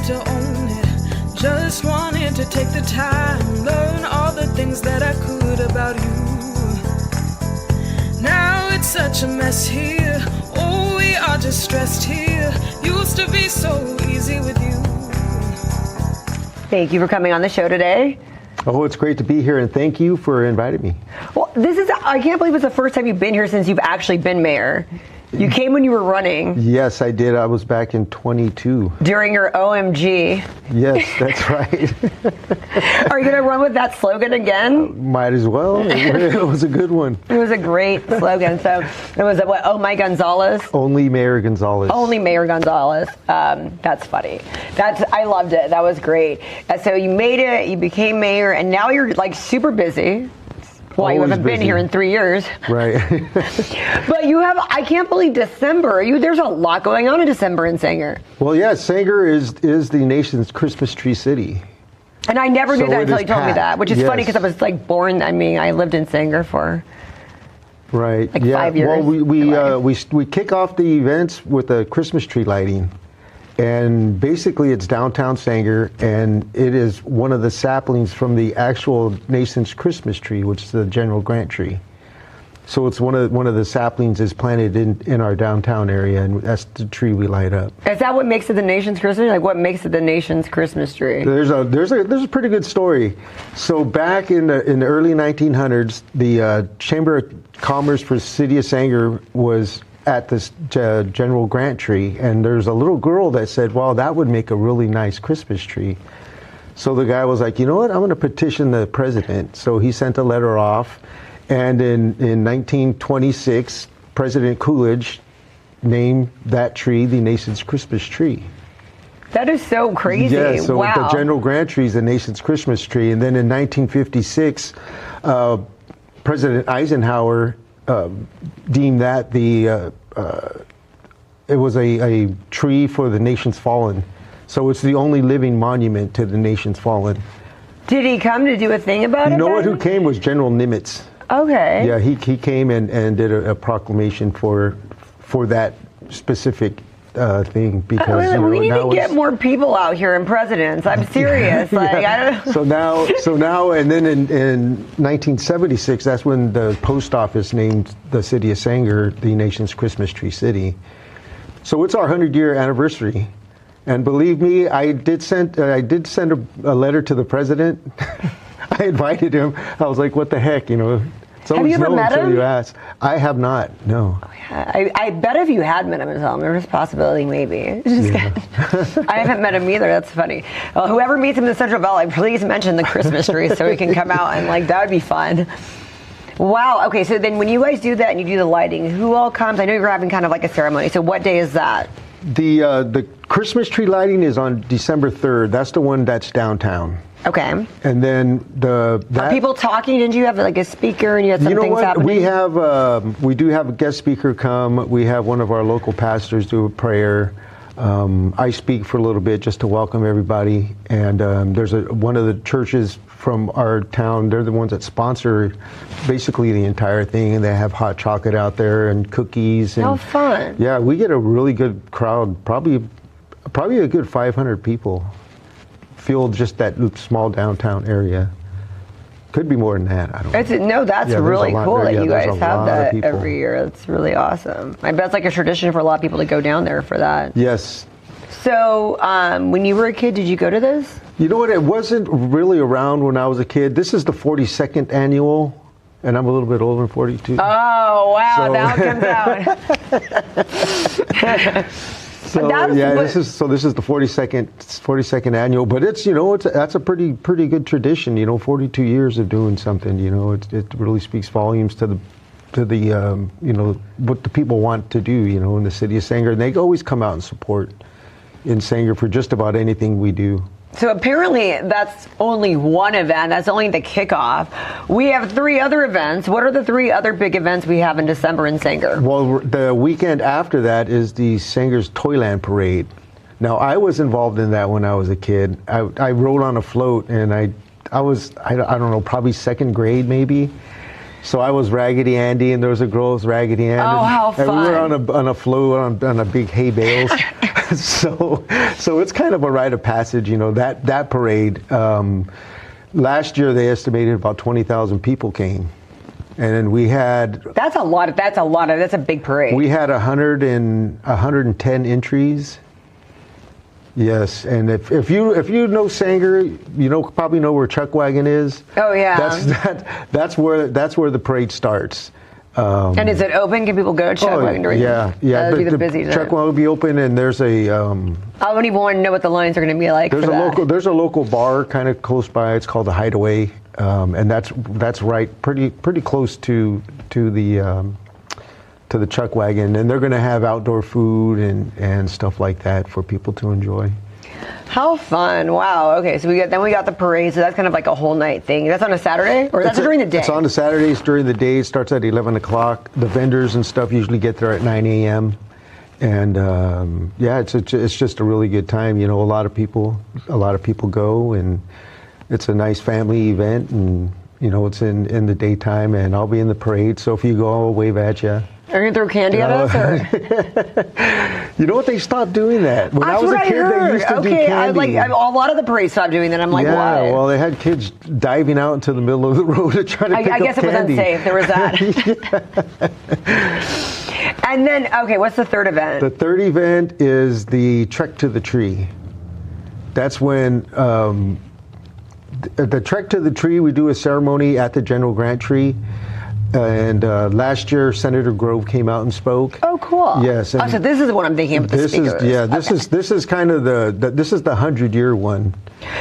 to own it. Just wanted to take the time, learn all the things that I could about you. Now it's such a mess here. Oh, we are just stressed here. Used to be so easy with you. Thank you for coming on the show today. Oh, it's great to be here, and thank you for inviting me. Well, I can't believe it's the first time you've been here since you've actually been mayor. You came when you were running. Yes, I did. I was back in 22. During your OMG. Yes, that's right. Are you going to run with that slogan again? Might as well. It was a good one. It was a great slogan. So it was, what, Oh My Gonzales? Only Mayor Gonzales. Only Mayor Gonzales. That's funny. I loved it. That was great. So you made it, you became mayor, and now you're like super busy. Well, you haven't been here in 3 years. Right. But you have, I can't believe December. There's a lot going on in December in Sanger. Well, yeah, Sanger is the nation's Christmas tree city. And I never knew that until you told me that, which is funny because I was like born, I lived in Sanger for like 5 years. Well, we kick off the events with a Christmas tree lighting. And basically it's downtown Sanger, and it is one of the saplings from the actual nation's Christmas tree, which is the General Grant tree. So it's one of the saplings is planted in our downtown area, and that's the tree we light up. Is that what makes it the nation's Christmas? Like, what makes it the nation's Christmas tree? There's a pretty good story. So back in the early 1900s, the Chamber of Commerce for the City of Sanger was at this General Grant tree, and there's a little girl that said, "Wow, that would make a really nice Christmas tree." So the guy was like, "You know what? I'm going to petition the president." So he sent a letter off, and in 1926, President Coolidge named that tree the nation's Christmas tree. That is so crazy. Yeah, so wow. The General Grant tree is the nation's Christmas tree, and then in 1956, President Eisenhower deemed that it was a tree for the nation's fallen. So it's the only living monument to the nation's fallen. Did he come to do a thing about it? You know what? Who came was General Nimitz. Okay. Yeah, he came and did a proclamation for that specific thing because we need to get more people out here and presidents. I'm serious. Like, yeah. So now, and then in 1976, that's when the post office named the city of Sanger the nation's Christmas tree city. So it's our 100-year anniversary, and believe me, I did send a letter to the president. I invited him. I was like, "What the heck, It's have you ever met him? You ask. I have not. No. Oh, yeah. I bet if you had met him, there's a possibility maybe. I haven't met him either. That's funny. Well, whoever meets him in the Central Valley, please mention the Christmas tree so he can come out and that would be fun. Wow. Okay. So then, when you guys do that and you do the lighting, who all comes? I know you're having kind of like a ceremony. So what day is that? The Christmas tree lighting is on December 3rd. That's the one that's downtown. Okay. And then are people talking? Didn't you have like a speaker and you had some things happening? We do have a guest speaker come. We have one of our local pastors do a prayer. I speak for a little bit just to welcome everybody. And there's one of the churches from our town. They're the ones that sponsor basically the entire thing, and they have hot chocolate out there and cookies. And, how fun! Yeah, we get a really good crowd. Probably a good 500 people. Fuel just that small downtown area. Could be more than that. I don't know. That's really cool that you guys have that every year. That's really awesome. I bet it's like a tradition for a lot of people to go down there for that. Yes. So when you were a kid, did you go to this? You know what? It wasn't really around when I was a kid. This is the 42nd annual, and I'm a little bit older than 42. Oh, wow. So. Now it comes out. So this is the 42nd annual, but that's a pretty good tradition. 42 years of doing something. It really speaks volumes to the what the people want to do. In the city of Sanger, and they always come out and support in Sanger for just about anything we do. So apparently that's only one event. That's only the kickoff. We have 3 other events. What are the 3 other big events we have in December in Sanger? Well, the weekend after that is the Sanger's Toyland Parade. Now, I was involved in that when I was a kid. I rode on a float, and I was, I don't know, probably 2nd grade maybe. So I was Raggedy Andy, and there was a girl who was Raggedy Ann. Oh, how fun. And we were on a float on a big hay bales. so it's kind of a rite of passage, that parade. Last year they estimated about 20,000 people came. And then we had... That's a big parade. We had 110 entries. Yes, and if you know Sanger, probably know where Chuck Wagon is. Oh yeah. That's where the parade starts. And is it open? Can people go to Chuck Wagon during? Yeah. That'd be the busy time. Chuck Wagon will be open, and there's a. I don't even want to know what the lines are going to be like. There's a local bar kind of close by. It's called the Hideaway, and that's right pretty close to the Chuck Wagon, and they're going to have outdoor food and stuff like that for people to enjoy. How fun! Wow. Okay, so we got the parade. So that's kind of like a whole night thing. That's on a Saturday, or that's during the day. It's on the Saturdays during the day. It starts at 11 o'clock. The vendors and stuff usually get there at 9 a.m. And it's just a really good time. A lot of people go, and it's a nice family event, and it's in the daytime, and I'll be in the parade. So if you go, I'll wave at you. Are you going to throw candy at us? Or? You know what? They stopped doing that. When I was a kid, they used to do candy. A lot of the parades stopped doing that. I'm like, why? Yeah, well, they had kids diving out into the middle of the road to try to pick up candy. I guess it was unsafe. There was that. And then, what's the third event? The third event is the Trek to the Tree. That's when the Trek to the Tree, we do a ceremony at the General Grant Tree. And last year, Senator Grove came out and spoke. Oh, cool! Yes. So this is what I'm thinking of the speakers. This is kind of the 100-year one.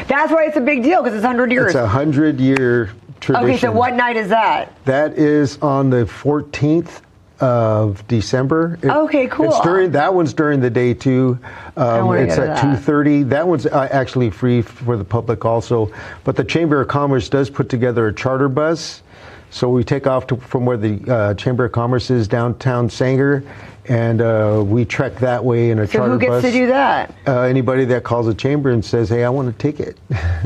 That's why it's a big deal, because it's 100 years. It's a 100-year tradition. Okay, so what night is that? That is on the 14th of December. Okay, cool. That one's during the day too. It's at 2:30. That one's actually free for the public also. But the Chamber of Commerce does put together a charter bus. So we take off from where the Chamber of Commerce is, downtown Sanger, and we trek that way in a charter bus. So who gets to do that? Anybody that calls the chamber and says, "Hey, I want a ticket."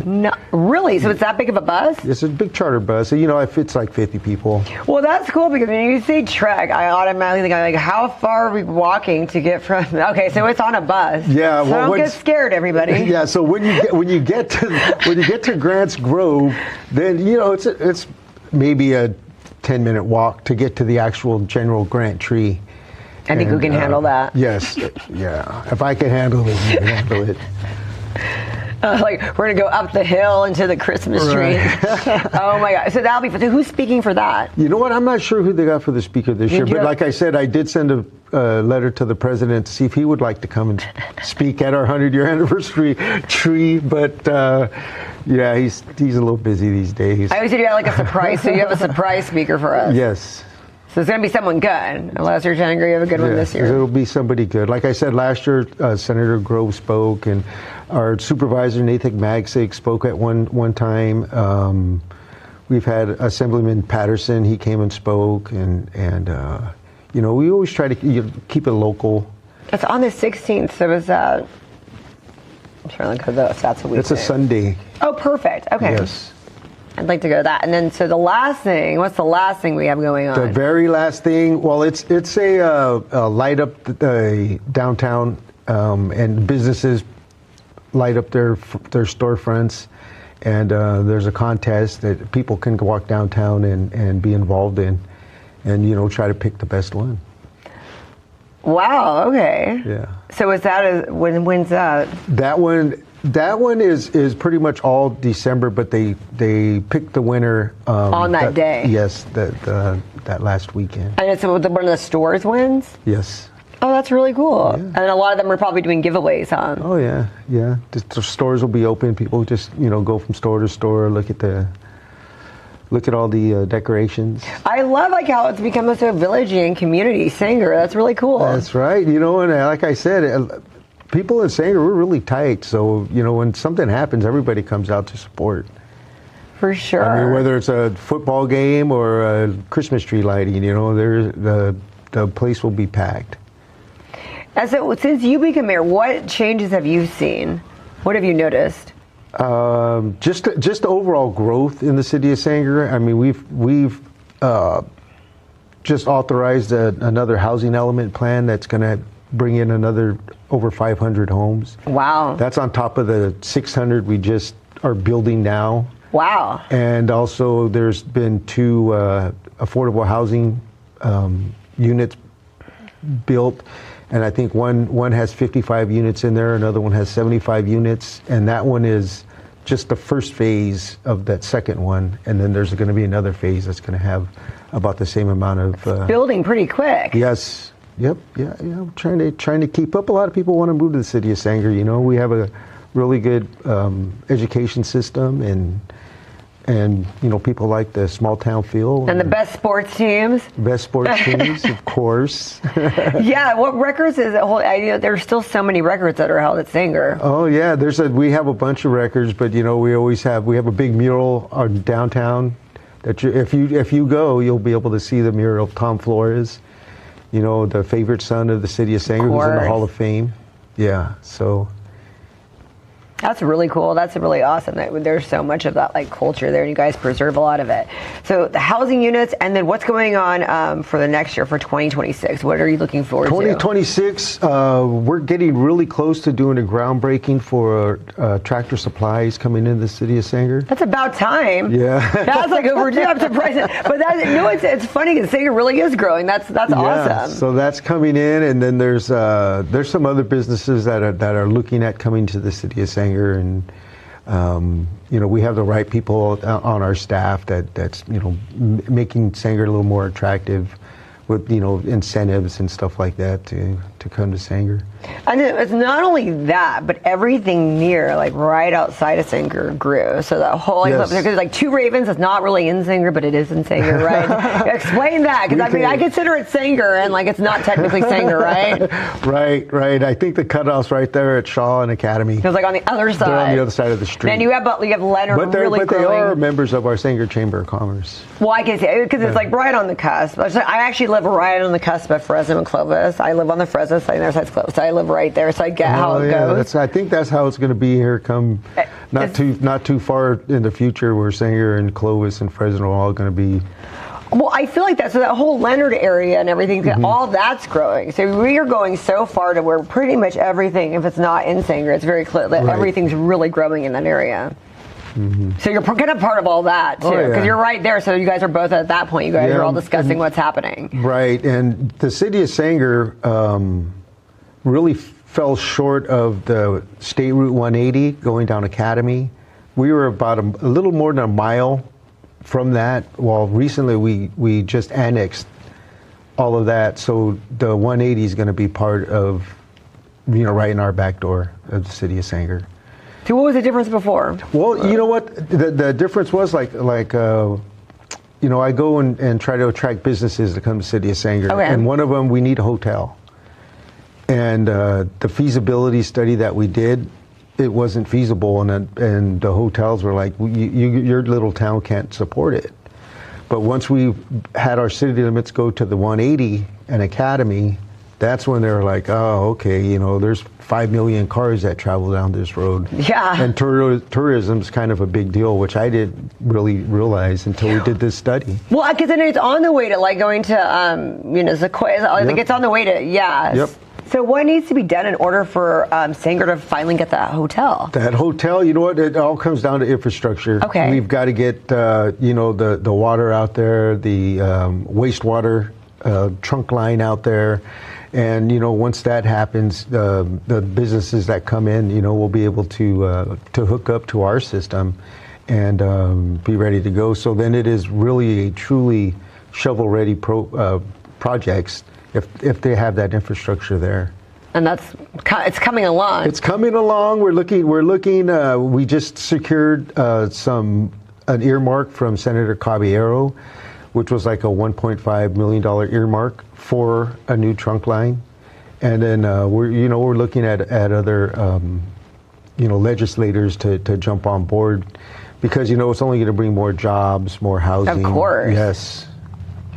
No, really? So it's that big of a bus? It's a big charter bus. It fits like 50 people. Well, that's cool, because when you say trek, I automatically think, how far are we walking to get from? Okay, so it's on a bus. Yeah. So don't get scared, everybody. Yeah. So when you get to Grants Grove, then it's maybe a 10-minute walk to get to the actual General Grant Tree. I think we can handle that. Yes. Yeah. If I can handle it, you can handle it. We're going to go up the hill into the Christmas tree. Oh, my God. So that'll be fun. So who's speaking for that? You know what? I'm not sure who they got for the speaker this year. But like I said, I did send a letter to the president to see if he would like to come and speak at our 100-year anniversary tree. But, he's a little busy these days. I always said you had a surprise. So you have a surprise speaker for us. Yes. So it's going to be someone good. Unless you're trying to have a good one this year. It'll be somebody good. Like I said, last year, Senator Grove spoke, and our supervisor, Nathan Magsick, spoke at one time. We've had Assemblyman Patterson. He came and spoke, and we always try to keep it local. It's on the 16th. So is that... I'm trying to look at if that's a weekday. It's a Sunday. Oh, perfect. Okay. Yes. I'd like to go to that. And then, so the last thing, what's the last thing we have going on? The very last thing, well, it's a light up the downtown, and businesses light up their storefronts, and there's a contest that people can walk downtown and be involved in, and try to pick the best one. Wow. Okay. Yeah. So is that when's that? That one is pretty much all December, but they pick the winner on that day. Yes, that last weekend. And it's one of the stores wins? Yes. Oh, that's really cool. Yeah. And a lot of them are probably doing giveaways, huh? Oh yeah. The stores will be open. People just go from store to store, look at all the decorations. I love how it's become a so villagey and community Sanger. That's really cool. That's right. And like I said, people in Sanger, we're really tight. So, when something happens, everybody comes out to support. For sure. I mean, whether it's a football game or a Christmas tree lighting, the place will be packed. Since you became mayor, what changes have you seen? What have you noticed? Just overall growth in the city of Sanger. I mean, we've just authorized another housing element plan that's going to bring in another over 500 homes. Wow. That's on top of the 600 we just are building now. Wow. And also there's been 2 affordable housing units built. And I think one has 55 units in there, another one has 75 units. And that one is just the first phase of that second one. And then there's going to be another phase that's going to have about the same amount of... building pretty quick. Yes. Yep. Yeah. Trying to keep up. A lot of people want to move to the city of Sanger. You know, we have a really good education system, and you know, people like the small town feel. And the best sports teams. Best sports teams, of course. Yeah. What records is it? There's still so many records that are held at Sanger. Oh yeah. We have a bunch of records, but you know, we have a big mural on downtown. That if you go, you'll be able to see the mural of Tom Flores. You know, the favorite son of the city of Sanger, who's in the Hall of Fame. Yeah, so. That's really cool. That's really awesome that there's so much of that like culture there, and you guys preserve a lot of it. So the housing units, and then what's going on for the next year for 2026? What are you looking forward to? 2026, we're getting really close to doing a groundbreaking for Tractor Supplies coming into the city of Sanger. That's about time. Yeah. That's like overdue. I'm surprised. But it's funny because Sanger really is growing. That's awesome. So that's coming in, and then there's some other businesses that are looking at coming to the city of Sanger. And you know, we have the right people on our staff that's you know, making Sanger a little more attractive with, you know, incentives and stuff like that to come to Sanger. And it's not only that, but everything near, like right outside of Sanger grew. So that whole, Yes. there's like Two Ravens. It's not really in Sanger, but it is in Sanger, right? Explain that, because I consider it Sanger, and like it's not technically Sanger, right? Right. I think the cutoff's right there at Shaw and Academy. It's like on the other side. They're on the other side of the street. And you have Leonard but really they growing. are members of our Sanger Chamber of Commerce. Well, I can say because it's like right on the cusp. I actually live right on the cusp of Fresno and Clovis. I live on the Fresno side, and their side's Clovis. I live right there, so I get how it goes. I think that's how it's going to be here. Come not too far in the future, where Sanger and Clovis and Fresno are all going to be. Well, I feel like that. So that whole Leonard area and everything, all that's growing. So we are going so far to where pretty much everything, if it's not in Sanger, it's very clear that everything's really growing in that area. So you're kind of part of all that too, because you're right there. So you guys are both at that point. You guys are all discussing what's happening. Right, and the city of Sanger really fell short of the State Route 180 going down Academy. We were about a little more than a mile from that. Well, recently we just annexed all of that, so the 180 is going to be part of, you know, right in our back door of the city of Sanger. So what was the difference before? Well, you know what? The difference was like you know, I go and try to attract businesses to come to the city of Sanger. Okay. And one of them, we need a hotel. And the feasibility study that we did, it wasn't feasible. And the hotels were like, your little town can't support it. But once we had our city limits go to the 180 and Academy, that's when they were like, oh, okay, you know, there's 5 million cars that travel down this road. Yeah. And tourism's kind of a big deal, which I didn't really realize until we did this study. Well, because then it's on the way to like going to, you know, Sequoia. I think it's on the way to, Yep. So what needs to be done in order for Sanger to finally get that hotel? That hotel, you know what? It all comes down to infrastructure. Okay. We've got to get, you know, the water out there, the wastewater trunk line out there. And, you know, once that happens, the businesses that come in, you know, will be able to hook up to our system and be ready to go. So then it is really a truly shovel-ready projects if they have that infrastructure there. And it's coming along. It's coming along. We're looking. We just secured an earmark from Senator Caballero, which was like a $1.5 million earmark for a new trunk line. And then we're looking at other legislators to jump on board, because it's only going to bring more jobs, more housing. Of course. Yes.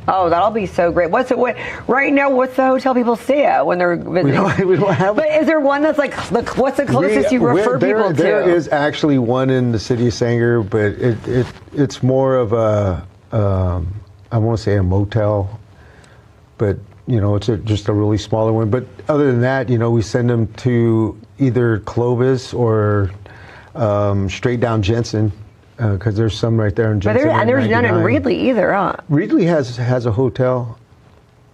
Oh, that'll be so great. Right now, what's the hotel people stay at when they're visiting? We don't have. But is there one that's like, what's the closest you refer people to? There is actually one in the city of Sanger, but it's more of a, I won't say a motel, but it's just a really smaller one. But other than that, we send them to either Clovis or straight down Jensen, because there's some right there in Jensen. And there's none in Reedley either, huh? Reedley has a hotel.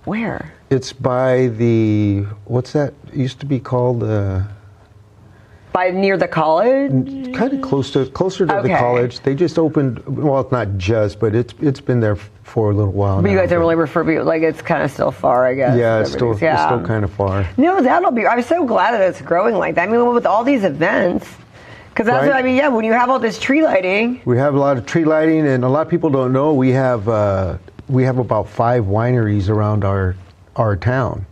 Where? It's by the, what's that? It used to be called By near the college? kind of closer to the college. They just opened. Well, it's not just, but it's been there for a little while. But now, you guys don't really refer to it, like it's kind of still far, I guess. Yeah, it's still kind of far. No, that'll be. I'm so glad that it's growing like that. I mean, with all these events, because that's what I mean. Yeah, when you have all this tree lighting. We have a lot of tree lighting, and a lot of people don't know we have about 5 wineries around our town.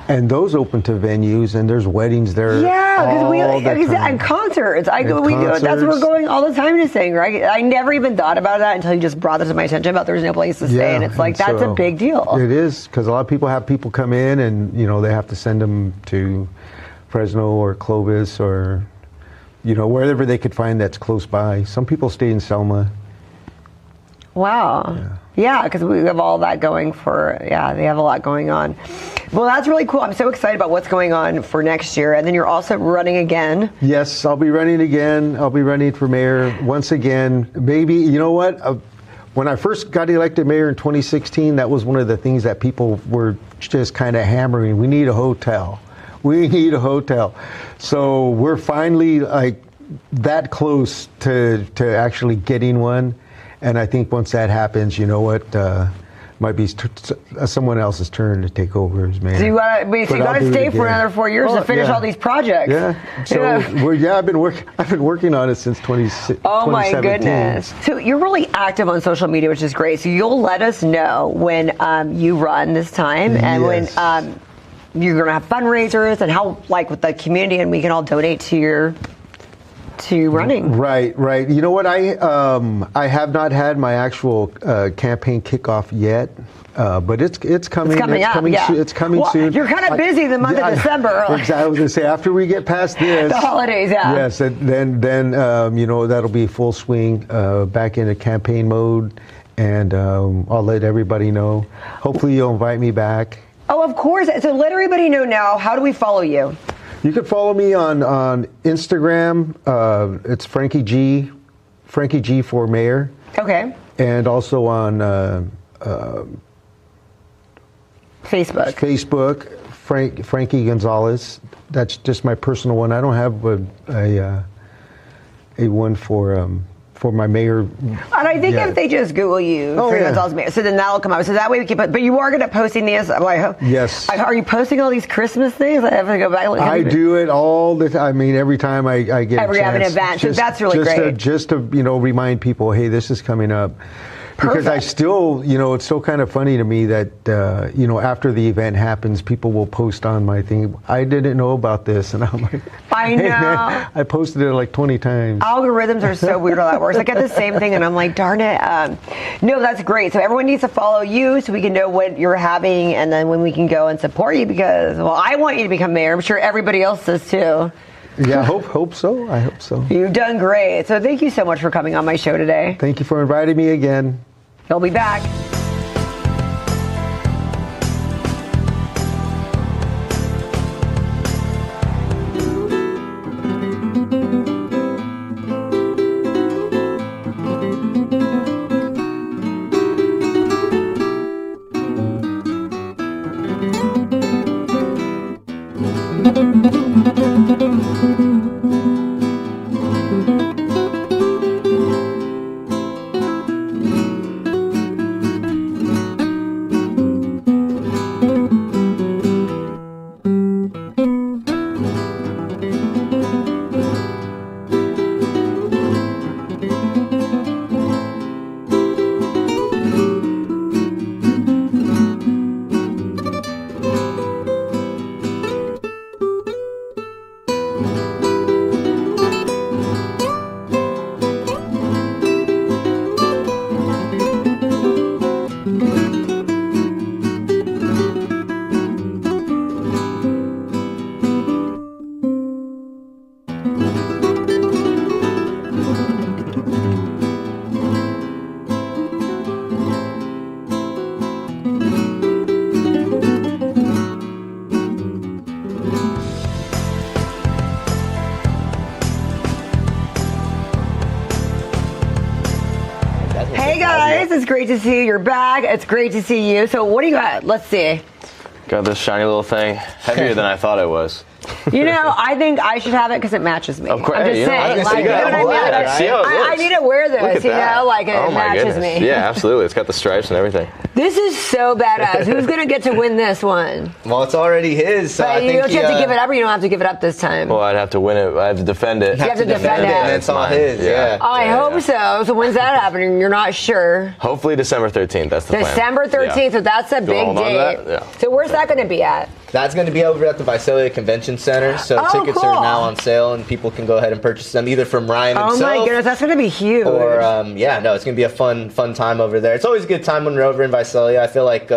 And those open to venues, and there's weddings there. Yeah, because and concerts. That's what we're going all the time to sing, right? I never even thought about that until you just brought this to my attention about there's no place to stay, and it's like that's a big deal. It is, because a lot of people have people come in, and they have to send them to Fresno or Clovis or wherever they could find that's close by. Some people stay in Selma. Wow. Yeah, because we have all that going they have a lot going on. Well, that's really cool. I'm so excited about what's going on for next year. And then you're also running again. Yes, I'll be running again. I'll be running for mayor once again. Maybe, you know what? When I first got elected mayor in 2016, that was one of the things that people were just kind of hammering. We need a hotel. We need a hotel. So we're finally like that close to actually getting one. And I think once that happens, you know what, might be someone else's turn to take over as mayor. So you got to stay for another 4 years to finish all these projects. Yeah. So I've been working on it since 2017. Oh my goodness. So you're really active on social media, which is great. So you'll let us know when you run this time and when you're going to have fundraisers and how, like, with the community, and we can all donate to running. Right. You know what? I have not had my actual campaign kickoff yet, but it's coming. It's coming soon. You're kind of busy the month of December. Exactly. I was going to say after we get past this, the holidays. Yeah. Yes, and then that'll be full swing back into campaign mode, and I'll let everybody know. Hopefully, you'll invite me back. Oh, of course. So let everybody know now. How do we follow you? You can follow me on Instagram. It's Frankie G for mayor. Okay. And also on Facebook, Frankie Gonzales. That's just my personal one. I don't have a one for my mayor. And I think if they just Google you, Frank Gonzales mayor, so then that'll come up. So that way we keep it. But you are going to posting these. Yes. Are you posting all these Christmas things? I have to go back. I do it all the time. I mean, every time I get a chance. Every have an event. So that's really great. Just to remind people, hey, this is coming up. Because I still, it's so kind of funny to me that, after the event happens, people will post on my thing, I didn't know about this. And I'm like, I know. Hey, man, I posted it like 20 times. Algorithms are so weird how that works. I get the same thing and I'm like, darn it. No, that's great. So everyone needs to follow you so we can know what you're having and then when we can go and support you because, I want you to become mayor. I'm sure everybody else does too. Yeah, hope so. I hope so. You've done great. So thank you so much for coming on my show today. Thank you for inviting me again. He'll be back. guys. Hey guys, it's great to see you. You're back. It's great to see you. So what do you got? Let's see. Got this shiny little thing, heavier than I thought it was. You know, I think I should have it because it matches me. Of course, I'm just saying. Like, I need to wear this, like it matches me. Yeah, absolutely. It's got the stripes and everything. This is so badass. Who's going to get to win this one? Well, it's already his. So but I you think don't have to give it up, or you don't have to give it up this time? Well, I'd have to win it. I have to defend it. You have to defend it. And it's all his, yeah. I hope so. So when's that happening? You're not sure. Hopefully December 13th. That's the plan. December 13th, Yeah. so that's a big date. Yeah. So where's that going to be at? That's going to be over at the Visalia Convention Center. So tickets cool. are now on sale, and people can go ahead and purchase them either from Ryan himself. Oh my goodness, that's going to be huge. Or it's going to be a fun time over there. It's always a good time when we're over in Visalia. I feel like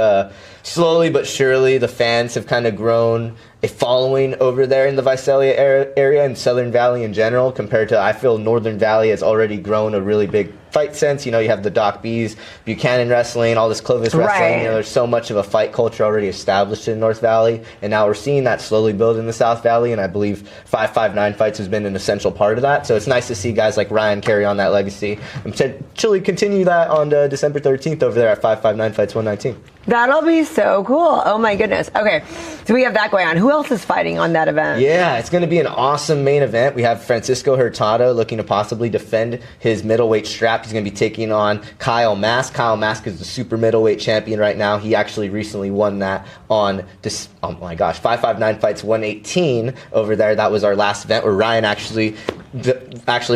slowly but surely the fans have kind of grown a following over there in the Visalia area and Southern Valley in general, compared to, I feel, Northern Valley has already grown a really big fight sense. You know, you have the Doc B's, Buchanan Wrestling, all this Clovis Wrestling. Right. You know, there's so much of a fight culture already established in North Valley, and now we're seeing that slowly build in the South Valley, and I believe 559 Fights has been an essential part of that. So it's nice to see guys like Ryan carry on that legacy and potentially continue that on December 13th over there at 559 Fights 119. That'll be so cool. Oh my goodness. Okay, so we have that going on. Who else is fighting on that event? Yeah, it's going to be an awesome main event. We have Francisco Hurtado looking to possibly defend his middleweight strap. He's going to be taking on Kyle Mask. Kyle Mask is the super middleweight champion right now. He actually recently won that on 559 Fights 118 over there. That was our last event where Ryan actually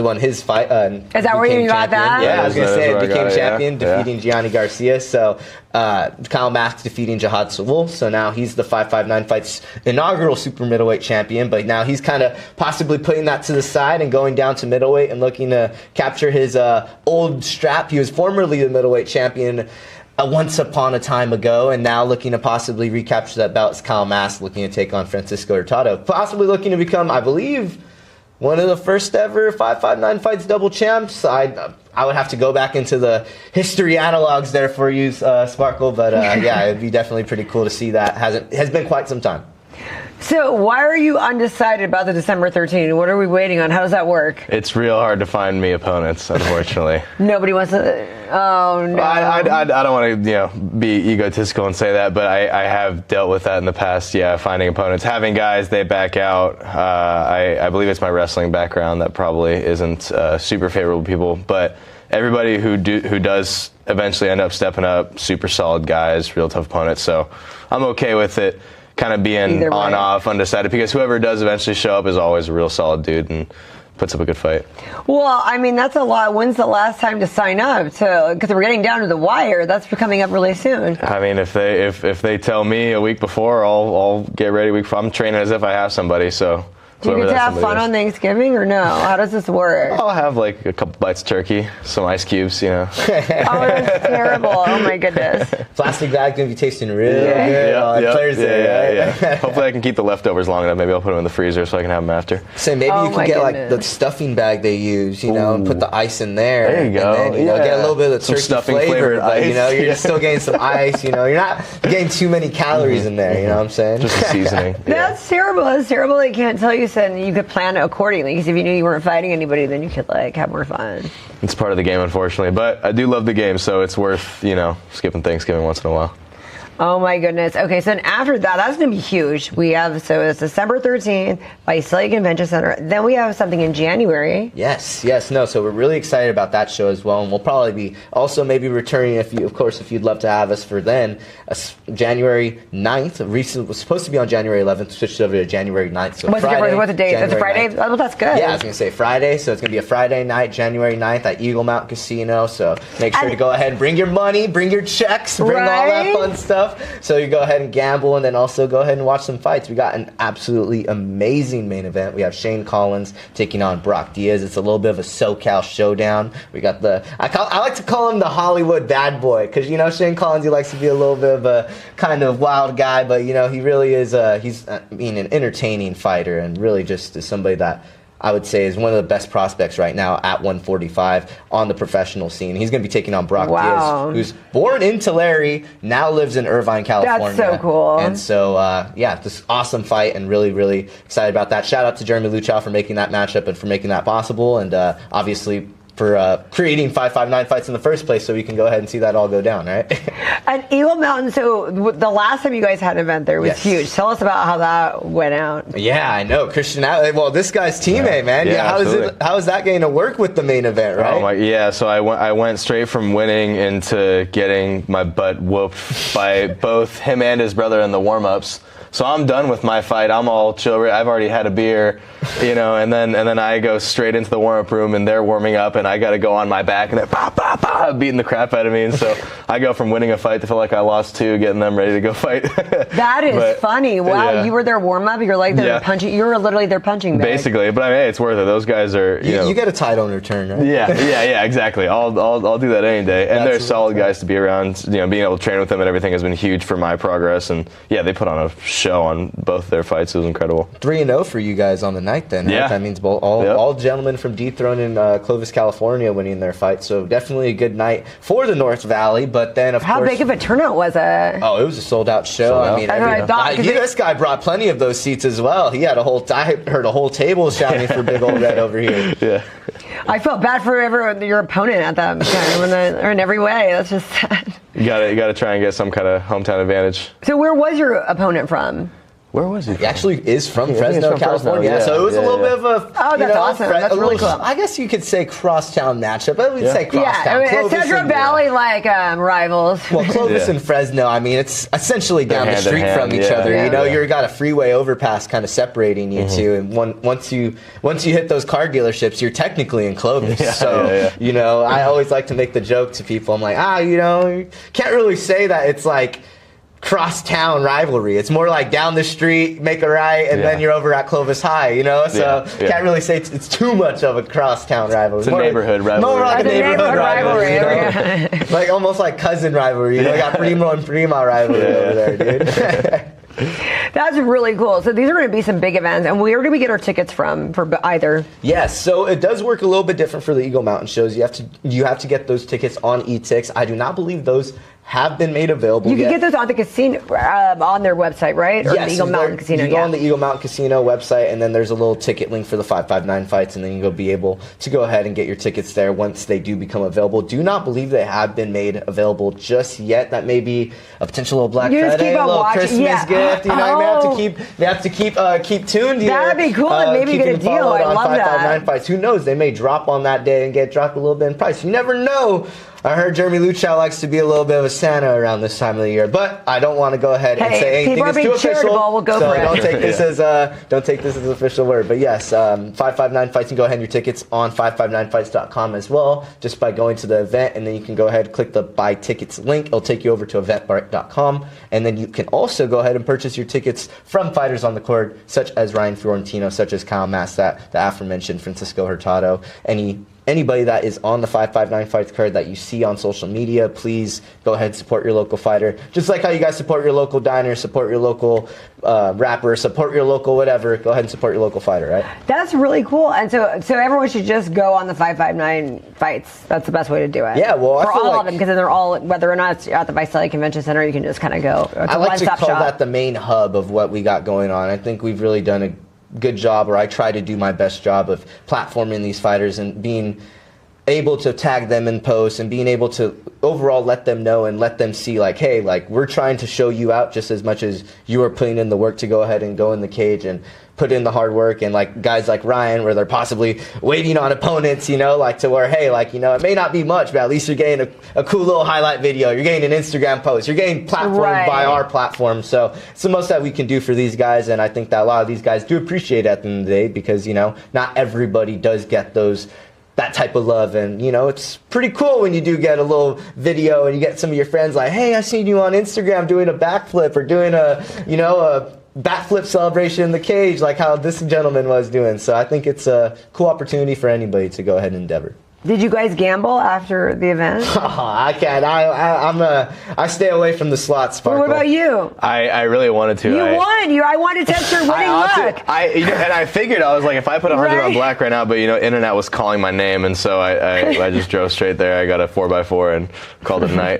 won his fight. Is that where you got that? Yeah, I was going to say it became champion, yeah. defeating Gianni Garcia. So Kyle Mask defeating Jihad Sewell. So now he's the 559 Fights inaugural super middleweight champion, but now he's kind of possibly putting that to the side and going down to middleweight and looking to capture his old strap. He was formerly the middleweight champion once upon a time ago, and now looking to possibly recapture that belt is Kyle Mask, looking to take on Francisco Hurtado, possibly looking to become, I believe, one of the first ever 559 Fights double champs. I would have to go back into the history analogs there for you, Sparkle, but yeah, it'd be definitely pretty cool to see that. Has been quite some time. So why are you undecided about the December 13th? What are we waiting on? How does that work? It's real hard to find me opponents, unfortunately. Nobody wants to. Oh no. I don't want to be egotistical and say that, but I have dealt with that in the past. Yeah, finding opponents, having guys they back out. I believe it's my wrestling background that probably isn't super favorable to people, but everybody who does eventually end up stepping up, super solid guys, real tough opponents. So I'm okay with it. Kind of being on, off, undecided, because whoever does eventually show up is always a real solid dude and puts up a good fight. Well, I mean, that's a lot. When's the last time to sign up? Because we're getting down to the wire. That's coming up really soon. I mean, if they tell me a week before, I'll get ready a week before. I'm training as if I have somebody, so. Do you get to have fun on Thanksgiving or no? How does this work? I'll have like a couple bites of turkey, some ice cubes, Oh, that's terrible. Oh my goodness. Plastic bag's going to be tasting real good on Thursday. Yeah. Hopefully I can keep the leftovers long enough. Maybe I'll put them in the freezer so I can have them after. So maybe you can get like the stuffing bag they use, and put the ice in there. There you go. And then, get a little bit of the turkey stuffing flavor, but ice. you're still getting some ice. You're not getting too many calories in there. You know what I'm saying? Just the seasoning. That's terrible. That's terrible. They can't tell you. Said you could plan it accordingly, because if you knew you weren't fighting anybody, then you could have more fun. It's part of the game, unfortunately, but I do love the game, so it's worth skipping Thanksgiving once in a while. Oh my goodness. Okay, so then after that, that's going to be huge. So it's December 13th, Visalia Convention Center. Then we have something in January. Yes. No, so we're really excited about that show as well, and we'll probably be also maybe returning if you'd love to have us for then. January 9th. Recently was supposed to be on January 11th, switched over to January 9th. So What's the date? It's Friday? 9th. Oh, that's good. Yeah, I was going to say Friday, so it's going to be a Friday night, January 9th at Eagle Mount Casino. So make sure to go ahead and bring your money, bring your checks, bring all that fun stuff. So you go ahead and gamble, and then also go ahead and watch some fights. We got an absolutely amazing main event. We have Shane Collins taking on Brock Diaz. It's a little bit of a SoCal showdown. We got I like to call him the Hollywood bad boy, because Shane Collins, he likes to be a little bit of a kind of wild guy, but he really is an entertaining fighter, and really just is somebody that I would say is one of the best prospects right now at 145 on the professional scene. He's going to be taking on Brock Diaz, who's born in Tulare, now lives in Irvine, California. That's so cool. And so, this awesome fight, and really, really excited about that. Shout out to Jeremy Luchow for making that matchup and for making that possible, and obviously creating 559 fights in the first place, so we can go ahead and see that all go down, right? And Eagle Mountain, so the last time you guys had an event there was Yes. huge. Tell us about how that went out. Yeah, I know. Christian, well, this guy's teammate, man. Yeah, How is that going to work with the main event, right? Oh my, yeah. So I went straight from winning into getting my butt whooped by both him and his brother in the warm-ups. So I'm done with my fight. I'm all chill. I've already had a beer, and then I go straight into the warm-up room, and they're warming up, and I got to go on my back, and they're beating the crap out of me. And so I go from winning a fight to feel like I lost 2, getting them ready to go fight. That is funny. Wow, yeah. You were their warm-up. You're like they're punching. You were literally their punching bag. Basically, but I mean, hey, it's worth it. Those guys are, You get a title in return, right? Yeah, exactly. I'll do that any day. And they're That's solid guys to be around. Being able to train with them and everything has been huge for my progress. And yeah, they put on a show on both their fights. It was incredible. 3-0 for you guys on the night then, right? Yeah. That means all gentlemen from Dethrone in Clovis, California winning their fight. So definitely a good night for the North Valley. But then, of How course... big of a turnout was it? Oh, it was a sold-out show. Sold out. I mean, That's what I thought, 'cause this guy brought plenty of those seats as well. He had I heard a whole table shouting for Big Old Red over here. Yeah. I felt bad for your opponent at that time or in every way. That's just sad. You gotta try and get some kind of hometown advantage. So where was your opponent from? Where was he? He actually is from he's Fresno, from California. Fresno, So it was a little bit of a that's awesome. That's really cool. I guess you could say crosstown matchup. But we'd say crosstown. Yeah, I mean, Clovis Central and, Valley rivals. Well, Clovis Yeah. and Fresno, I mean, it's essentially down the hand in street hand, from each yeah. other. Yeah. You've got a freeway overpass kind of separating you two, and once you hit those car dealerships, you're technically in Clovis. So, I always like to make the joke to people. I'm like, you can't really say that it's like cross-town rivalry. It's more like down the street, make a right, and then you're over at Clovis High, So can't really say it's too much of a cross-town rivalry. It's a neighborhood rivalry. More like a neighborhood rivalry. rivalry. Like almost like cousin rivalry. You got Primo and Prima rivalry over there, dude. That's really cool. So these are going to be some big events. And where do we get our tickets from for either? Yes, so it does work a little bit different for the Eagle Mountain shows. You have to get those tickets on eTix. I do not believe those have been made available You yet. can get those on the casino, on their website, right? Or Yes, the Eagle Mountain Casino. You go on the Eagle Mountain Casino website, and then there's a little ticket link for the 559 fights, and then you'll be able to go ahead and get your tickets there once they do become available. Do not believe they have been made available just yet. That may be a potential little Black You just Friday, keep a on little watching. Christmas Yeah. gift. You have to keep tuned here. That'd be cool, and maybe get a keeping deal. followed I on love 559 that. fights. Who knows? They may drop on that day and get dropped a little bit in price. You never know. I heard Jeremy Luchow likes to be a little bit of a Santa around this time of the year, but I don't want to go ahead and say anything people are that's too being official. charitable. We'll go so for it. don't take this as an official word. But yes, 559 Fights. You can go ahead and your tickets on 559fights.com as well, just by going to the event, and then you can go ahead and click the buy tickets link. It'll take you over to eventbrite.com, and then you can also go ahead and purchase your tickets from fighters on the card, such as Ryan Fiorentino, such as Kyle Massat, the aforementioned Francisco Hurtado, anybody that is on the 559 Fights card that you see on social media, please go ahead and support your local fighter. Just like how you guys support your local diner, support your local rapper, support your local whatever. Go ahead and support your local fighter, right? That's really cool. And so everyone should just go on the 559 Fights. That's the best way to do it. Yeah, well, I for feel all like- of them, because then they're all, whether or not it's at the Visalia Convention Center, you can just kind of go. It's I a like to one-stop call shop. that the main hub of what we got going on. I think we've really done a good job, or I try to do my best job of platforming these fighters and being able to tag them in posts and being able to overall let them know and let them see, like, hey, like, we're trying to show you out just as much as you are putting in the work to go ahead and go in the cage and put in the hard work. And like guys like Ryan, where they're possibly waiting on opponents, like to where, hey, like, it may not be much, but at least you're getting a cool little highlight video. You're getting an Instagram post. You're getting platformed by our platform. So it's the most that we can do for these guys. And I think that a lot of these guys do appreciate it at the end of the day, because, not everybody does get that type of love. And it's pretty cool when you do get a little video and you get some of your friends like, hey, I seen you on Instagram doing a backflip or doing a backflip celebration in the cage, like how this gentleman was doing. So I think it's a cool opportunity for anybody to go ahead and endeavor. Did you guys gamble after the event? I can't. I stay away from the slots, Sparkle. What about you? I really wanted to. You won. I wanted to test your winning luck. And I figured, I was like, if I put 100 on black right now, but internet was calling my name, and so I just drove straight there. I got a 4x4 and called it a night.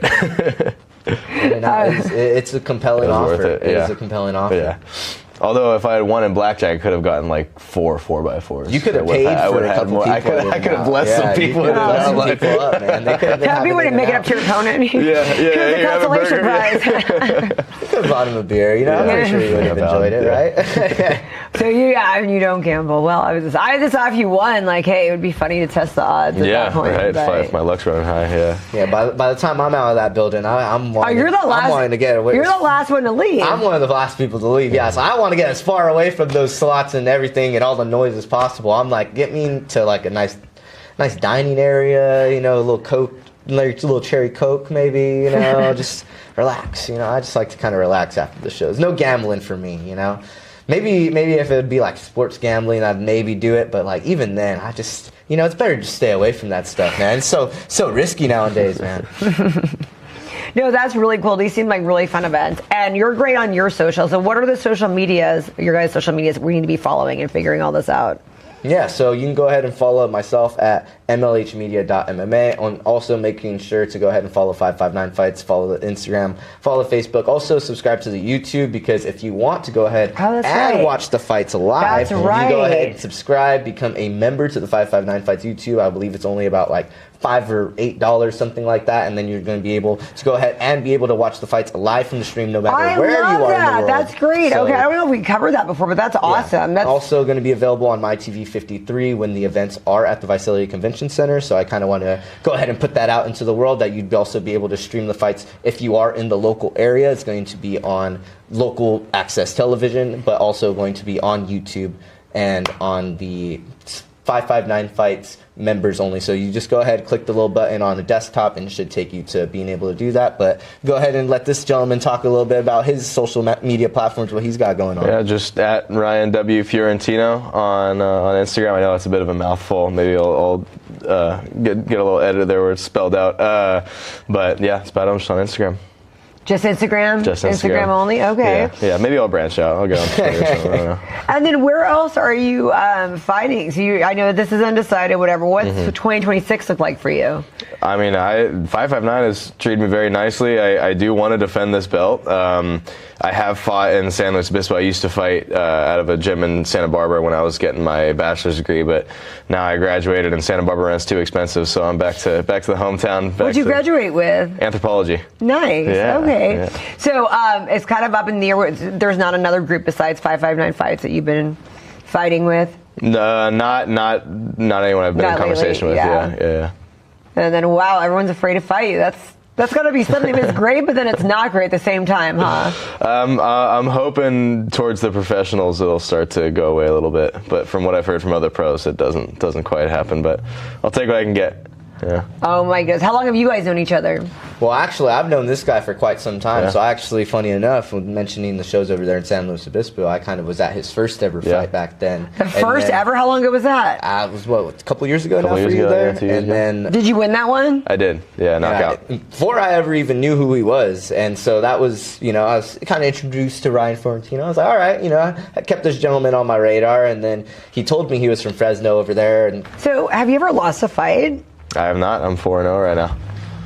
It's a compelling offer. Worth it. It is a compelling offer. Yeah. Although if I had won in blackjack, I could have gotten like 4x4s. You could have paid for a couple people. I could have blessed some people. You could have blessed some people up, man. They could have been Happy when you make it up to your opponent. Here's a consolation prize. You could have bought him a beer. You know, I'm pretty sure you would have enjoyed it, right? So you don't gamble. Well, I just thought if you won, like, hey, it would be funny to test the odds at that point. Right. But If my luck's running high, Yeah. By the time I'm out of that building, I'm wanting. you're the last. I'm wanting to get away. You're the last one to leave. I'm one of the last people to leave. Yeah, so I want to get as far away from those slots and everything and all the noise as possible. I'm like, get me to like a nice dining area. You know, a little Coke, like a little cherry Coke, maybe. You know, just relax. You know, I just like to kind of relax after the shows. No gambling for me. You know, maybe if it would be like sports gambling, I'd maybe do it. But like even then, I just, you know, it's better to just stay away from that stuff, man. It's so risky nowadays, man. No, that's really cool. These seem like really fun events. And you're great on your social. So what are the social medias, your guys' social medias we need to be following and figuring all this out? Yeah, so you can go ahead and follow myself at mlhmedia.mma. On also making sure to go ahead and follow 559 Fights, follow the Instagram, follow Facebook. Also subscribe to the YouTube, because if you want to go ahead and watch the fights live, you can go ahead and subscribe, become a member to the 559 Fights YouTube. I believe it's only about like $5 or $8, something like that, and then you're going to be able to go ahead and be able to watch the fights live from the stream, no matter where you are in the world. That's great. So, okay, I don't know if we covered that before, but that's awesome. That's also going to be available on MyTV 53 when the events are at the Visalia Convention Center. So I kind of want to go ahead and put that out into the world, that you'd also be able to stream the fights if you are in the local area. It's going to be on local access television, but also going to be on YouTube and on the 559 Fights members only. So you just go ahead, click the little button on the desktop, and it should take you to being able to do that. But go ahead and let this gentleman talk a little bit about his social media platforms, what he's got going on. Yeah, just at Ryan W. Fiorentino on Instagram. I know it's a bit of a mouthful. Maybe I'll get a little edit there where it's spelled out. But yeah, it's about just on Instagram. Just Instagram? Just Instagram only? Okay. Yeah, maybe I'll branch out. I'll go on Twitter or something. I don't know. And then where else are you fighting? So I know this is undecided, whatever. What's 2026 look like for you? I mean, 559 has treated me very nicely. I do want to defend this belt. I have fought in San Luis Obispo. I used to fight out of a gym in Santa Barbara when I was getting my bachelor's degree, but now I graduated and Santa Barbara rent's too expensive, so I'm back to the hometown. What'd you graduate with? Anthropology. Nice. Yeah, okay. yeah. So it's kind of up in the air. There's not another group besides 559 Fights that you've been fighting with? No, not anyone I've been in conversation with. Yeah. And then wow, everyone's afraid to fight you. That's got to be something that's great, but then it's not great at the same time, huh? I'm hoping towards the professionals it'll start to go away a little bit, but from what I've heard from other pros, it doesn't quite happen. But I'll take what I can get. Yeah. Oh my goodness. How long have you guys known each other? Well, actually, I've known this guy for quite some time. Yeah. So actually, funny enough, when mentioning the shows over there in San Luis Obispo, I kind of was at his first ever fight back then. The first ever? How long ago was that? It was, a couple years ago now for you there? Yeah, 2 years ago. Then did you win that one? I did. Yeah, knockout. Before I ever even knew who he was. And so that was, I was kind of introduced to Ryan Fiorentino. I was like, all right, I kept this gentleman on my radar. And then he told me he was from Fresno over there. And so have you ever lost a fight? I have not. I'm 4-0 right now.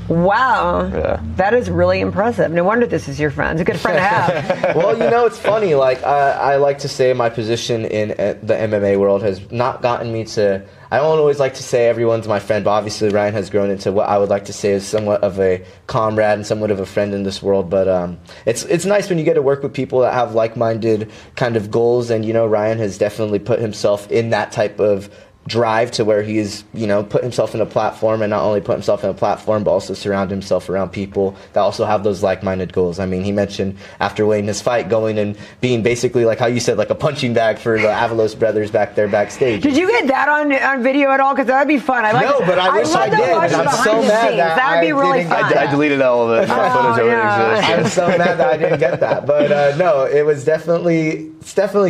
Wow. Yeah. That is really impressive. No wonder this is your friend. It's a good friend to have. Well, it's funny. Like, I like to say my position in the MMA world has not gotten me to... I don't always like to say everyone's my friend, but obviously Ryan has grown into what I would like to say is somewhat of a comrade and somewhat of a friend in this world. But it's nice when you get to work with people that have like-minded kind of goals. And, Ryan has definitely put himself in that type of drive to where he's, put himself in a platform, and not only put himself in a platform, but also surround himself around people that also have those like-minded goals. I mean, he mentioned after winning his fight, going and being basically, like how you said, like a punching bag for the Avalos brothers back there backstage. Did you get that on video at all? Because that would be fun. No, but I wish I did. I'm so mad that would be really fun. I deleted all of it. Footage I'm so mad that I didn't get that. But no, it was definitely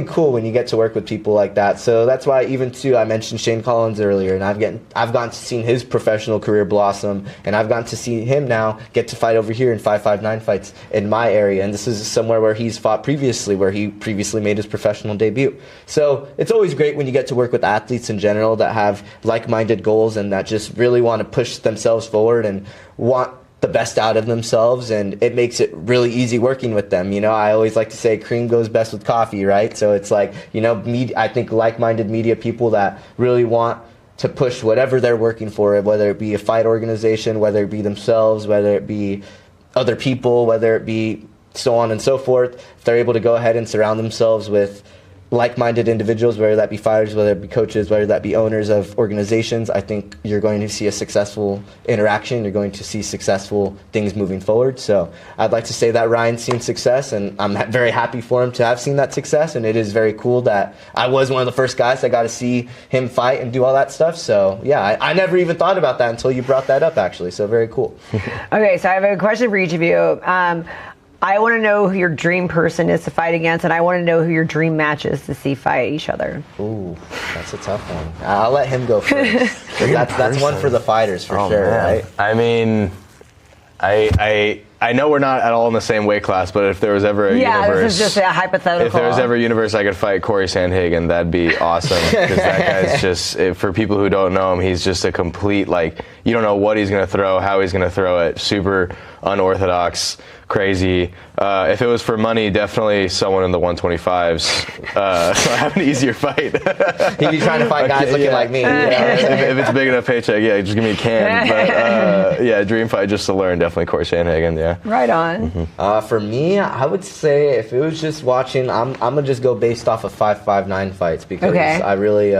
cool when you get to work with people like that. So that's why even too, I mentioned Shane Collins earlier, and I've gotten to see his professional career blossom, and I've gotten to see him now get to fight over here in 559 Fights in my area, and this is somewhere where he's fought previously, where he previously made his professional debut. So it's always great when you get to work with athletes in general that have like-minded goals and that just really want to push themselves forward and want the best out of themselves, and it makes it really easy working with them. I always like to say cream goes best with coffee, right? So it's like, I think like-minded media people that really want to push whatever they're working for, whether it be a fight organization, whether it be themselves, whether it be other people, whether it be so on and so forth. If they're able to go ahead and surround themselves with like-minded individuals, whether that be fighters, whether it be coaches, whether that be owners of organizations, I think you're going to see a successful interaction. You're going to see successful things moving forward. So I'd like to say that Ryan's seen success, and I'm very happy for him to have seen that success. And it is very cool that I was one of the first guys that got to see him fight and do all that stuff. So yeah, I never even thought about that until you brought that up, actually. So very cool. Okay, so I have a question for each of you. I want to know who your dream person is to fight against, and I want to know who your dream match is to see fight each other. Ooh, that's a tough one. I'll let him go first. that's one for the fighters for sure, man. right? I mean, I know we're not at all in the same weight class, but if there was ever a universe, this is just a hypothetical. If there was ever a universe I could fight Corey Sandhagen, that'd be awesome. Because that guy's just, for people who don't know him, he's just a complete, you don't know what he's going to throw, how he's going to throw it. Super unorthodox, crazy. If it was for money, definitely someone in the 125s. So I have an easier fight. He'd be trying to fight guys looking like me. If it's a big enough paycheck, just give me a can. But dream fight just to learn, definitely Corey Sandhagen, yeah. Right on. Mm-hmm. For me, I would say if it was just watching, I'm going to just go based off of 5.59 fights, because I really,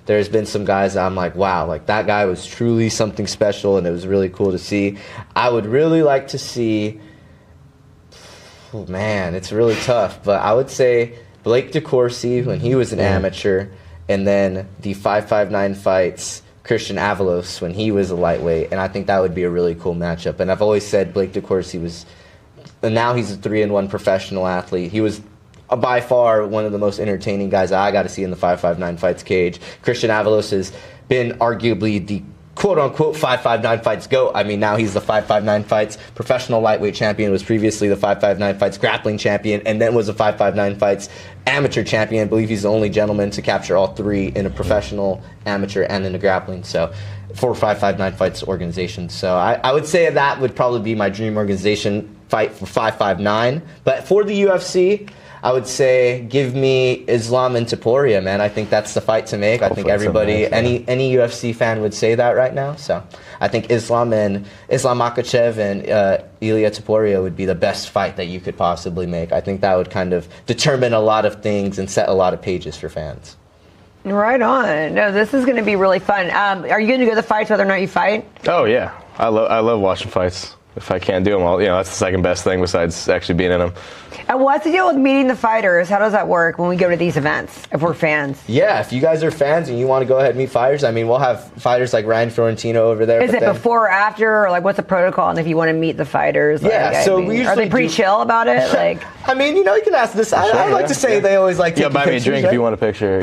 there's been some guys that I'm like, wow, that guy was truly something special, and it was really cool to see. I would really like to see, oh man, it's really tough, but I would say Blake DeCourcy when he was an amateur, and then the 5.59 fights, Christian Avalos when he was a lightweight, and I think that would be a really cool matchup. And I've always said Blake DeCourcy was, and now he's a 3-1 professional athlete. He was by far one of the most entertaining guys I got to see in the 5.59 fights cage. Christian Avalos has been arguably the quote-unquote 5.59 fights GOAT. I mean, now he's the 5.59 fights professional lightweight champion, was previously the 5.59 fights grappling champion, and then was a 5.59 fights amateur champion. I believe he's the only gentleman to capture all three in a professional, amateur, and in a grappling. So for 5.59 fights organization. So I would say that would probably be my dream organization fight for 5.59. But for the UFC, I would say give me Islam and Topuria, man. I think that's the fight to make. I think everybody, any UFC fan would say that right now. So I think Islam Makhachev and Ilia Topuria would be the best fight that you could possibly make. I think that would kind of determine a lot of things and set a lot of pages for fans. Right on. No, this is going to be really fun. Are you going to go to the fights whether or not you fight? Oh, yeah. I love watching fights. If I can't do them all, that's the second best thing besides actually being in them. And what's the deal with meeting the fighters? How does that work when we go to these events, if we're fans? Yeah, if you guys are fans and you want to go ahead and meet fighters, I mean, we'll have fighters like Ryan Fiorentino over there. Is it before or after, or what's the protocol? And if you want to meet the fighters, are they pretty chill about it? I mean, you can ask this. I like to say they always like to buy me a drink if you want a picture.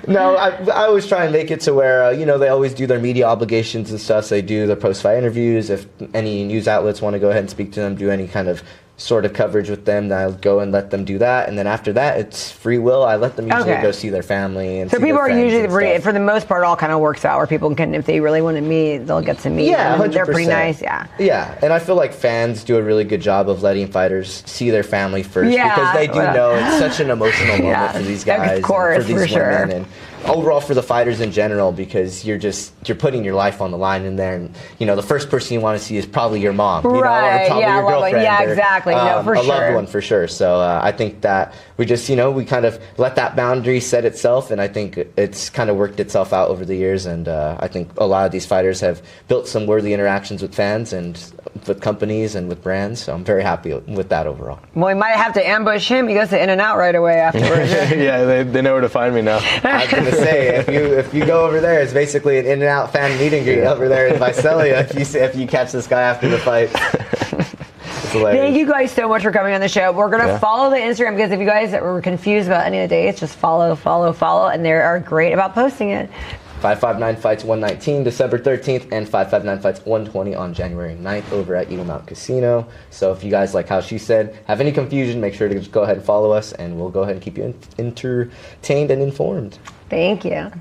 No, I always try and make it to where they always do their media obligations and stuff. So they do their post-fight interviews. If any news outlets want to go ahead and speak to them, do any kind of sort of coverage with them, I'll go and let them do that. And then after that, it's free will. I let them usually go see their family. And so people are usually, for the most part, all kind of works out where people can, if they really want to meet, they'll get to meet. Yeah, 100%. They're pretty nice, Yeah, and I feel like fans do a really good job of letting fighters see their family first, because they do know it's such an emotional moment for these guys, of course, and for these women, and overall for the fighters in general, because you're putting your life on the line in there, and the first person you want to see is probably your mom, or probably your girlfriend, exactly, a loved one for sure. So I think that we just we kind of let that boundary set itself, and I think it's kind of worked itself out over the years, and I think a lot of these fighters have built some worthy interactions with fans and with companies and with brands. So I'm very happy with that overall. Well, we might have to ambush him. He goes to In-N-Out right away afterwards. Yeah, they know where to find me now. I was gonna say, if you go over there, it's basically an In-N-Out fan meet and greet over there in Visalia. If you catch this guy after the fight. Thank you guys so much for coming on the show. We're going to follow the Instagram, because if you guys were confused about any of the dates, just follow, and they are great about posting it. 5.59 Fights 119, December 13th, and 5.59 Fights 120 on January 9th over at Eagle Mount Casino. So if you guys, like how she said, have any confusion, make sure to just go ahead and follow us, and we'll go ahead and keep you entertained and informed. Thank you.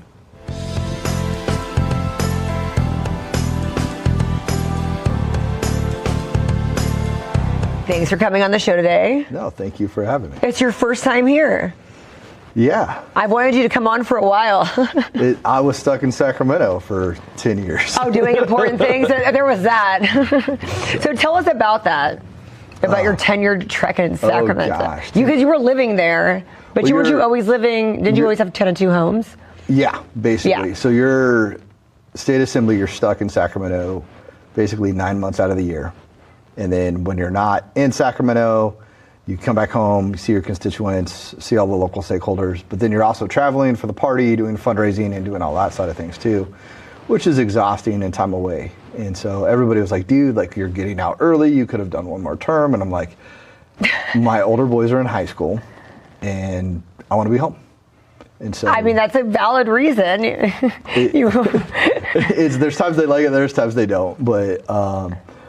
Thanks for coming on the show today. No, thank you for having me. It's your first time here. Yeah. I've wanted you to come on for a while. I was stuck in Sacramento for 10 years. Oh, doing important things? There was that. So tell us about that, about your tenured trek in Sacramento. Oh, gosh. Because you were living there, but Well, weren't you always living, did you always have 10 and 2 homes? Yeah, basically. Yeah. So you're state assembly, you're stuck in Sacramento basically 9 months out of the year. And then when you're not in Sacramento, you come back home, you see your constituents, see all the local stakeholders, but then you're also traveling for the party, doing fundraising and doing all that side of things too, which is exhausting and time away. And so everybody was like, dude, like you're getting out early, you could have done one more term. And I'm like, my older boys are in high school and I want to be home. And so I mean, that's a valid reason. there's times they like it, there's times they don't, but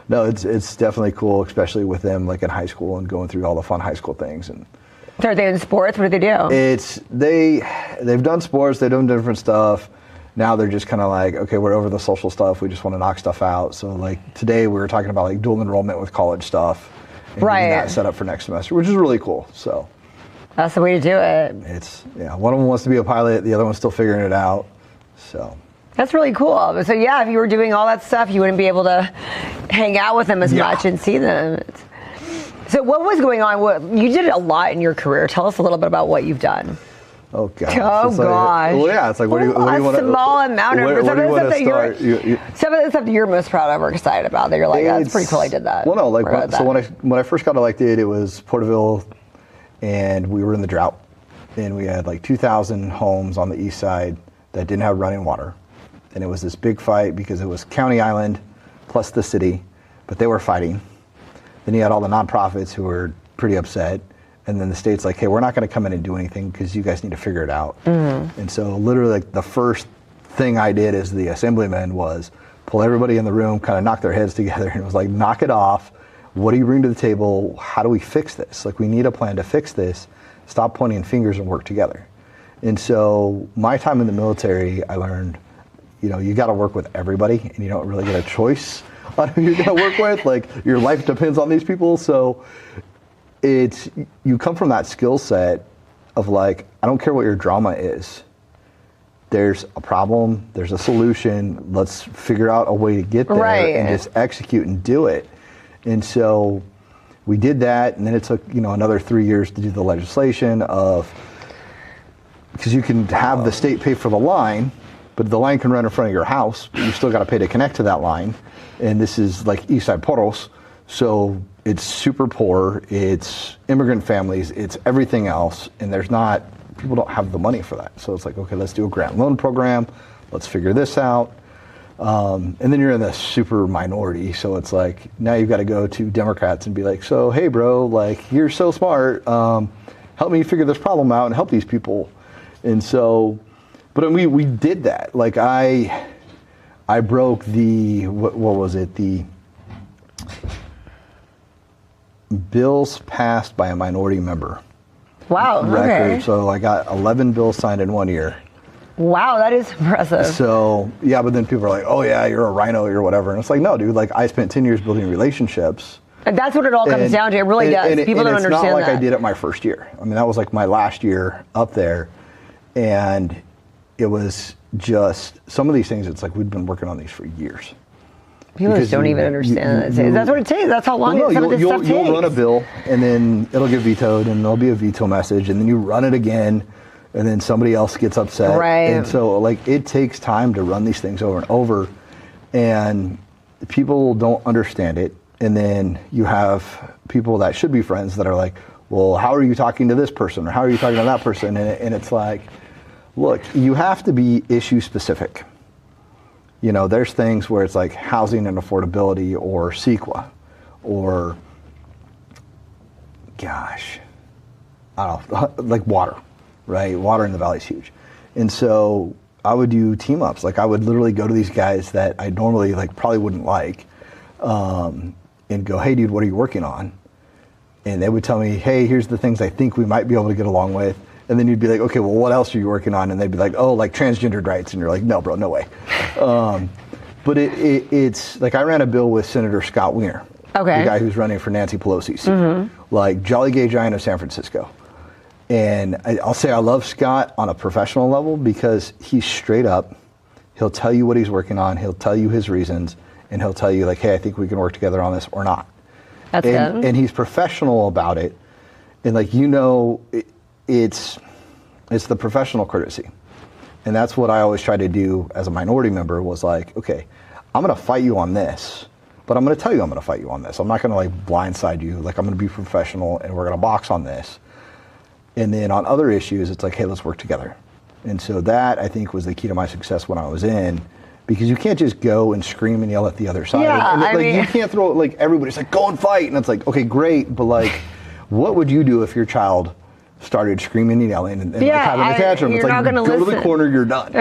no, it's definitely cool, especially with them like in high school and going through all the fun high school things. And Are they in sports? What do they do? They've done sports, they've done different stuff. Now they're just kind of like, okay, we're over the social stuff. We just want to knock stuff out. So like today we were talking about like dual enrollment with college stuff and getting that set up for next semester, which is really cool. So that's the way to do it. One of them wants to be a pilot, the other one's still figuring it out. So that's really cool. So yeah, if you were doing all that stuff, you wouldn't be able to hang out with them as much and see them. So what was going on? You did a lot in your career. Tell us a little bit about what you've done. Oh gosh. Oh gosh. Well, yeah. It's like, what do you want to? Small amount of where do you want to start? Some of the stuff that you're most proud of or excited about that you're like, oh, that's pretty cool. I did that. Well, no, like so when I first got elected, it was Porterville, and we were in the drought, and we had like 2,000 homes on the east side that didn't have running water, and it was this big fight because it was County Island plus the city, but they were fighting. Then you had all the nonprofits who were pretty upset. And then the state's like, hey, we're not going to come in and do anything because you guys need to figure it out. Mm-hmm. And so literally like the first thing I did as the assemblyman was pull everybody in the room, kind of knock their heads together, and it was like, knock it off. What do you bring to the table? How do we fix this? Like, we need a plan to fix this. Stop pointing fingers and work together. And so my time in the military, I learned, you got to work with everybody, and you don't really get a choice on who you're going to work with. Like, your life depends on these people. So you come from that skill set of like, I don't care what your drama is. There's a problem, there's a solution, let's figure out a way to get there and just execute and do it. And so we did that, and then it took, another 3 years to do the legislation because you can have the state pay for the line, but the line can run in front of your house, but you still got to pay to connect to that line. And this is like Eastside Poros, so it's super poor, it's immigrant families, it's everything else, and people don't have the money for that. So it's like, okay, let's do a grant loan program, let's figure this out. And then you're in the super minority, so it's like, now you've got to go to Democrats and be like, so, hey bro, like, you're so smart, help me figure this problem out and help these people. And so, but we did that. Like, I broke what was it, the bills passed by a minority member. Wow. Record. Okay. So I got 11 bills signed in 1 year. Wow, that is impressive. So yeah, but then people are like, oh yeah, you're a rhino or whatever. And it's like, no, dude, like I spent 10 years building relationships. And that's what it all comes down to. It really does. People don't understand that. It's not like I did it my first year. I mean, that was like my last year up there. And it was just, some of these things, it's like we'd been working on these for years. People just don't even understand that. That's what it takes. That's how long some of this stuff takes. You'll run a bill, and then it'll get vetoed, and there'll be a veto message, and then you run it again, and then somebody else gets upset. Right. And so, like, it takes time to run these things over and over, and people don't understand it. And then you have people that should be friends that are like, well, how are you talking to this person, or how are you talking to that person? And it's like, look, you have to be issue specific. There's things where it's like housing and affordability, or CEQA, or, gosh, I don't know, like water, right? Water in the valley is huge. And so I would do team ups. Like, I would literally go to these guys that I normally probably wouldn't like, and go, hey dude, what are you working on? And they would tell me, hey, here's the things I think we might be able to get along with. And then you'd be like, okay, well, what else are you working on? And they'd be like, oh, like transgendered rights. And you're like, no, bro, no way. But it's like, I ran a bill with Senator Scott Wiener, Okay. The guy who's running for Nancy Pelosi's seat. Like Jolly Gay Giant of San Francisco. And I'll say I love Scott on a professional level because he's straight up. He'll tell you what he's working on. He'll tell you his reasons. And he'll tell you, like, hey, I think we can work together on this or not. That's good. And he's professional about it. And, like, it's the professional courtesy. And that's what I always try to do as a minority member was like, okay, I'm going to fight you on this, but I'm going to tell you I'm going to fight you on this. I'm not going to, like, blindside you. Like, I'm going to be professional, and we're going to box on this. And then on other issues, it's like, hey, let's work together. And so that, I think, was the key to my success when I was in, because you can't just go and scream and yell at the other side. Yeah, and I mean, you can't throw, like, everybody's like, go and fight. And it's like, okay, great, but, like, what would you do if your child started screaming and yelling and like, having a tantrum? It's you're like, not gonna go to the listen. corner, you're done.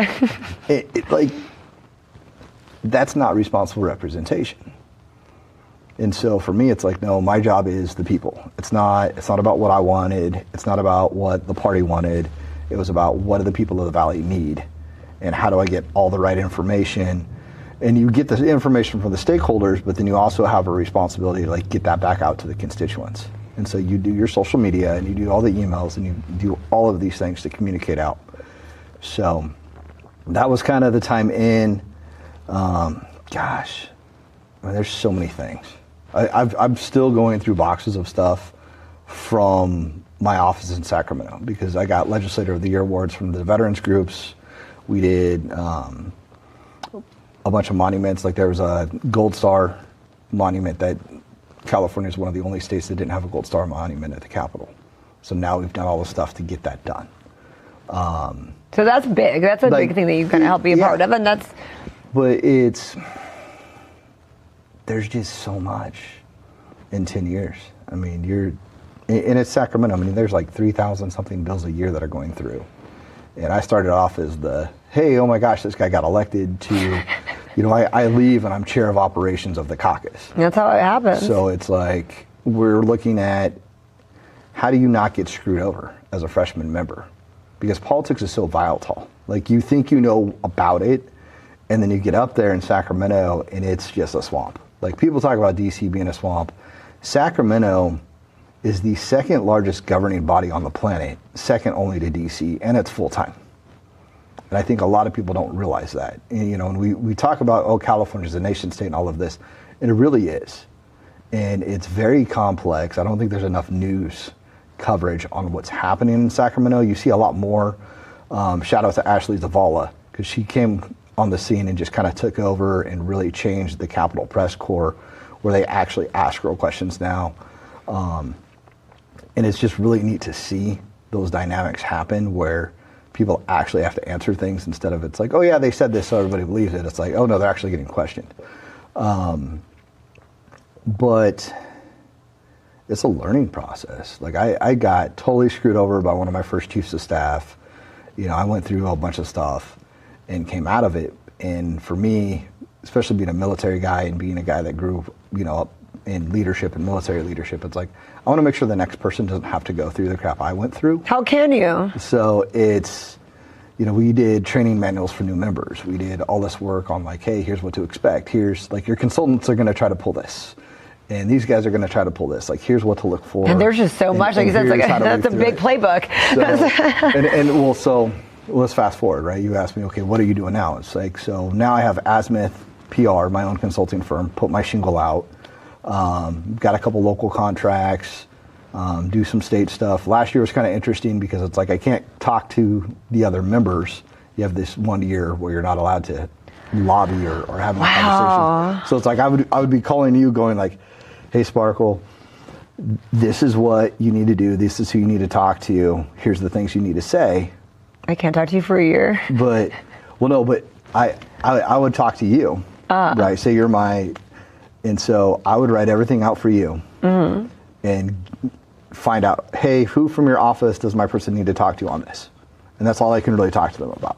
Like, that's not responsible representation. And so for me, it's like, no, my job is the people. It's not about what I wanted. It's not about what the party wanted. It was about what do the people of the Valley need, and how do I get all the right information. And you get the information from the stakeholders, but then you also have a responsibility to, like, get that back out to the constituents. And so you do your social media, and you do all the emails, and you do all of these things to communicate out. So that was kind of the time in. Gosh, I mean, there's so many things. I'm still going through boxes of stuff from my office in Sacramento because I got Legislator of the Year awards from the veterans groups. We did a bunch of monuments. Like, there was a Gold Star monument that California is one of the only states that didn't have a Gold Star monument at the Capitol. So now we've done all the stuff to get that done. So that's big. That's a Like, big thing that you kind of help be a part of, and that's. But there's just so much in 10 years. I mean, and it's Sacramento. I mean, there's like 3,000 something bills a year that are going through. And I started off as hey, oh my gosh, this guy got elected to, I leave and I'm chair of operations of the caucus. That's how it happens. So it's like, we're looking at how do you not get screwed over as a freshman member? Because politics is so volatile. Like, you think you know about it, and then you get up there in Sacramento and it's just a swamp. Like, people talk about DC being a swamp. Sacramento is the second largest governing body on the planet, second only to DC, and it's full time. And I think a lot of people don't realize that. And, and we talk about, oh, California's a nation state and all of this, and it really is. And it's very complex. I don't think there's enough news coverage on what's happening in Sacramento. You see a lot more. Shout out to Ashley Zavala, because she came on the scene and just kind of took over and really changed the Capitol Press Corps, where they actually ask real questions now. And it's just really neat to see those dynamics happen where people actually have to answer things instead of it's like, oh yeah, they said this so everybody believes it. It's like, oh no, they're actually getting questioned. But it's a learning process. Like, I got totally screwed over by one of my first chiefs of staff. I went through a bunch of stuff and came out of it. And for me, especially being a military guy and being a guy that grew, up in leadership and military leadership, it's like, I want to make sure the next person doesn't have to go through the crap I went through. How can you? So it's, we did training manuals for new members. We did all this work on, like, hey, here's what to expect. Here's, like, your consultants are going to try to pull this. And these guys are going to try to pull this. Like, here's what to look for. And there's just so much. Like you said, it's like, that's a big playbook. So let's fast forward, right? You asked me, okay, what are you doing now? It's like, so now I have Azimuth PR, my own consulting firm, put my shingle out. Got a couple local contracts, do some state stuff. Last year was kind of interesting because it's like I can't talk to the other members. You have this 1 year where you're not allowed to lobby or have a conversation. So it's like I would be calling you going like, hey, Sparkle, this is what you need to do. This is who you need to talk to. Here's the things you need to say. I can't talk to you for a year. But I would talk to you, right? Say you're my, and so I would write everything out for you and find out, hey, who from your office does my person need to talk to on this? And that's all I can really talk to them about.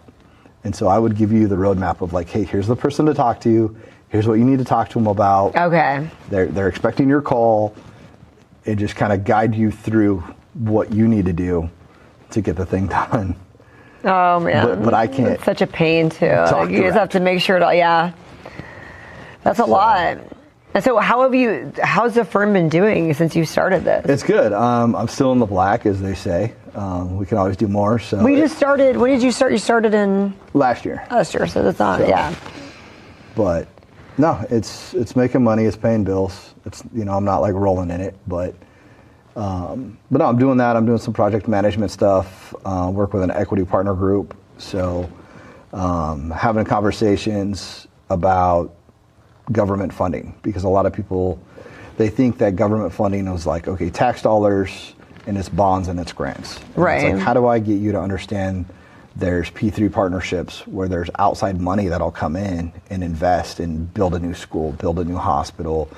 And so I would give you the roadmap of like, hey, here's the person to talk to. Here's what you need to talk to them about. Okay. They're expecting your call, and just kind of guide you through what you need to do to get the thing done. Oh man. But I can't. It's such a pain too. Like, you just have to make sure to, yeah. That's a lot. And so how's the firm been doing since you started this? It's good. I'm still in the black, as they say. We can always do more. So We just started, when did you start? You started in? Last year. Last year, so that's not, So- yeah. But no, it's making money, it's paying bills. It's, I'm not like rolling in it, but no, I'm doing that. I'm doing some project management stuff, work with an equity partner group. So having conversations about government funding, because a lot of people, they think that government funding is like, okay, tax dollars and it's bonds and it's grants. And Right. It's like, how do I get you to understand there's P3 partnerships where there's outside money that'll come in and invest and build a new school, build a new hospital,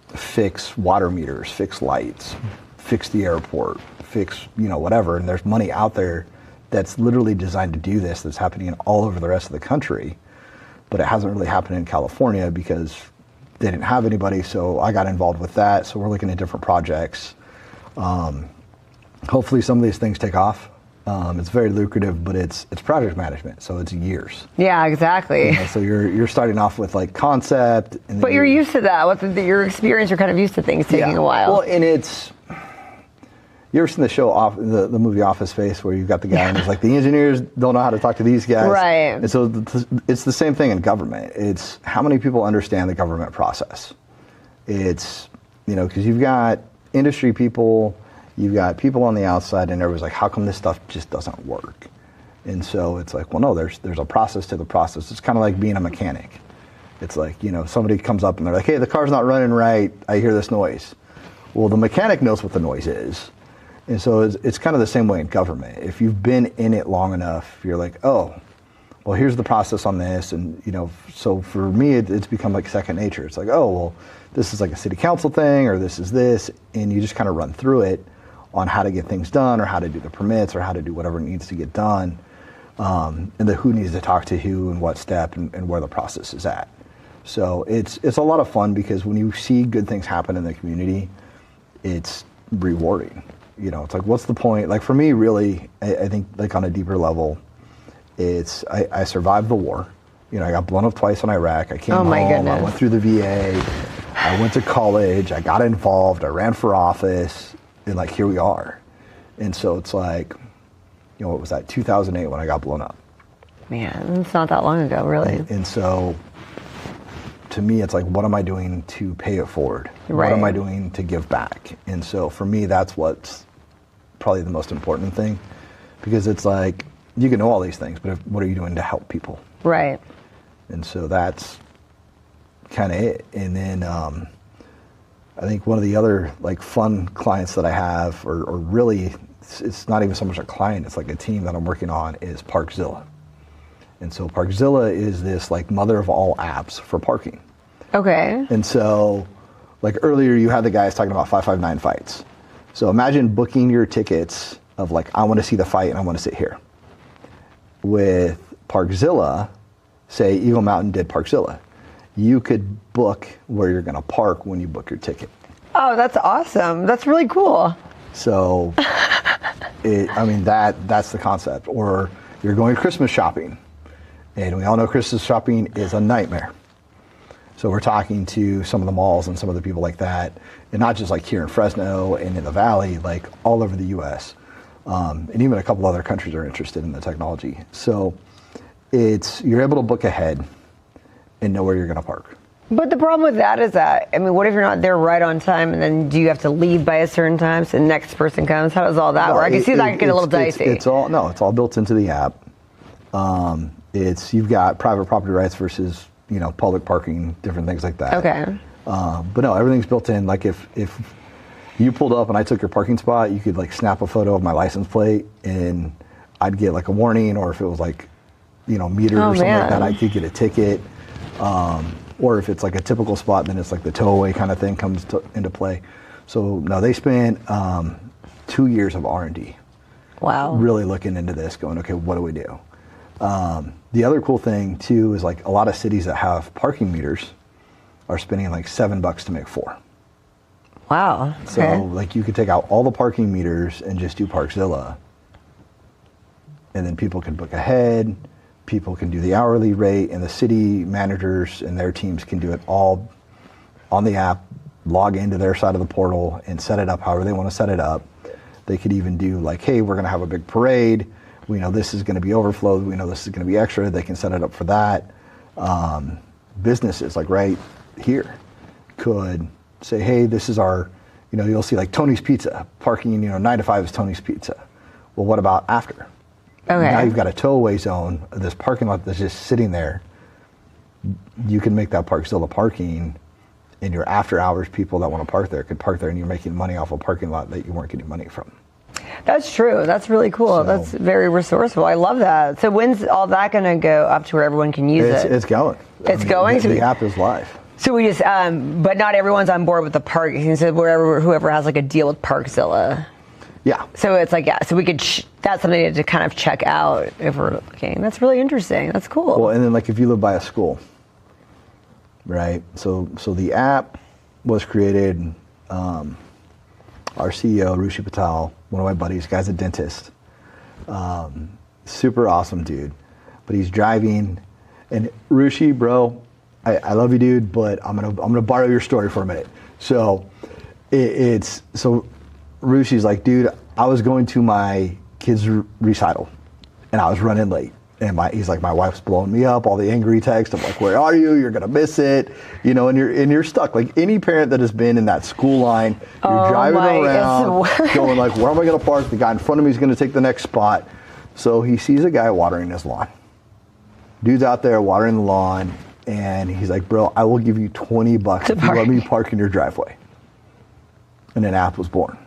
fix water meters, fix lights, fix the airport, fix, whatever. And there's money out there that's literally designed to do this, that's happening all over the rest of the country. But it hasn't really happened in California because they didn't have anybody. So I got involved with that. So we're looking at different projects. Hopefully some of these things take off. It's very lucrative, but it's project management, so it's years. Yeah, exactly. So you're starting off with like concept, and then But you're used to that. With your experience, you're kind of used to things taking a while. Well, and you ever seen the show the movie Office Space, where you've got the guy and he's like, the engineers don't know how to talk to these guys, Right. And so it's the same thing in government. It's how many people understand the government process. It's because you've got industry people. You've got people on the outside, and everybody's like, how come this stuff just doesn't work? And so it's like, well, no, there's a process to the process. It's kind of like being a mechanic. It's like, somebody comes up and they're like, hey, the car's not running right. I hear this noise. Well, the mechanic knows what the noise is. And so it's kind of the same way in government. If you've been in it long enough, you're like, oh, well, here's the process on this. And, so for me, it's become like second nature. It's like, oh, well, this is like a city council thing, or this is this. And you just kind of run through it on how to get things done, or how to do the permits, or how to do whatever needs to get done, and then who needs to talk to who and what step, and where the process is at. So it's a lot of fun, because when you see good things happen in the community, it's rewarding. It's like, what's the point? Like for me, really, I think like on a deeper level, it's I survived the war. I got blown up twice in Iraq. I came home. Goodness. I went through the VA. I went to college. I got involved. I ran for office. And like, here we are. And so it's like, what was that, 2008 when I got blown up. Man, it's not that long ago, really. And so to me, it's like, what am I doing to pay it forward? Right. What am I doing to give back? And so for me, that's what's probably the most important thing, because it's like, you can know all these things, but what are you doing to help people? Right. And so that's kind of it. And then I think one of the other like fun clients that I have, or really, it's not even so much a client, it's like a team that I'm working on, is Parkzilla. And so Parkzilla is this like mother of all apps for parking. Okay. And so like earlier you had the guys talking about 559 fights. So imagine booking your tickets of like, I want to see the fight and I want to sit here. With Parkzilla, say Eagle Mountain did Parkzilla, you could book where you're going to park when you book your ticket. Oh, that's awesome. That's really cool. So, that's the concept. Or you're going Christmas shopping, and we all know Christmas shopping is a nightmare. So we're talking to some of the malls and some of the people like that, and not just like here in Fresno and in the Valley, like all over the U.S. And even a couple other countries are interested in the technology. So you're able to book ahead and know where you're going to park. But the problem with that is that, what if you're not there right on time, and then do you have to leave by a certain time so the next person comes? How does all that work? I can see that could get a little dicey. It's all built into the app. You've got private property rights versus, public parking, different things like that. Okay. But no, everything's built in. Like if you pulled up and I took your parking spot, you could like snap a photo of my license plate and I'd get like a warning, or if it was like, metered or something like that, I could get a ticket. Or if it's like a typical spot, then it's like the tow away kind of thing comes into play. So no, they spent 2 years of R&D. Wow. Really looking into this, going, okay, what do we do? The other cool thing too is like a lot of cities that have parking meters are spending like $7 to make 4. Wow. Okay. So like you could take out all the parking meters and just do Parkzilla, and then people can book ahead. People can do the hourly rate, and the city managers and their teams can do it all on the app, log into their side of the portal and set it up however they want to set it up. They could even do like, hey, we're going to have a big parade. We know this is going to be overflow. We know this is going to be extra. They can set it up for that. Businesses like right here could say, hey, this is our, you'll see like Tony's Pizza parking, 9 to 5 is Tony's Pizza. Well, what about after? Okay. Now you've got a tow-away zone, this parking lot that's just sitting there. You can make that Parkzilla parking, and your after-hours people that want to park there could park there, and you're making money off a parking lot that you weren't getting money from. That's true. That's really cool. So, that's very resourceful. I love that. So when's all that going to go up to where everyone can use it? It's going. It's going? The app is live. So we just, but not everyone's on board with the parking. So whoever has like a deal with Parkzilla. Yeah. So it's like, yeah, so we could, that's something to kind of check out if we're looking. That's really interesting. That's cool. Well, and then like if you live by a school, right? So the app was created, our CEO, Rushi Patel, one of my buddies, guy's a dentist, super awesome dude, but he's driving, and Rushi, bro, I love you, dude, but I'm gonna borrow your story for a minute. So so Rushi's like, dude, I was going to my kid's recital, and I was running late. And he's like, my wife's blowing me up, all the angry texts. I'm like, where are you? You're gonna miss it, and you're stuck. Like any parent that has been in that school line, you're driving around, going like, where am I gonna park? The guy in front of me is gonna take the next spot. So he sees a guy watering his lawn. Dude's out there watering the lawn, and he's like, bro, I will give you $20 if you let me park in your driveway. And an app was born.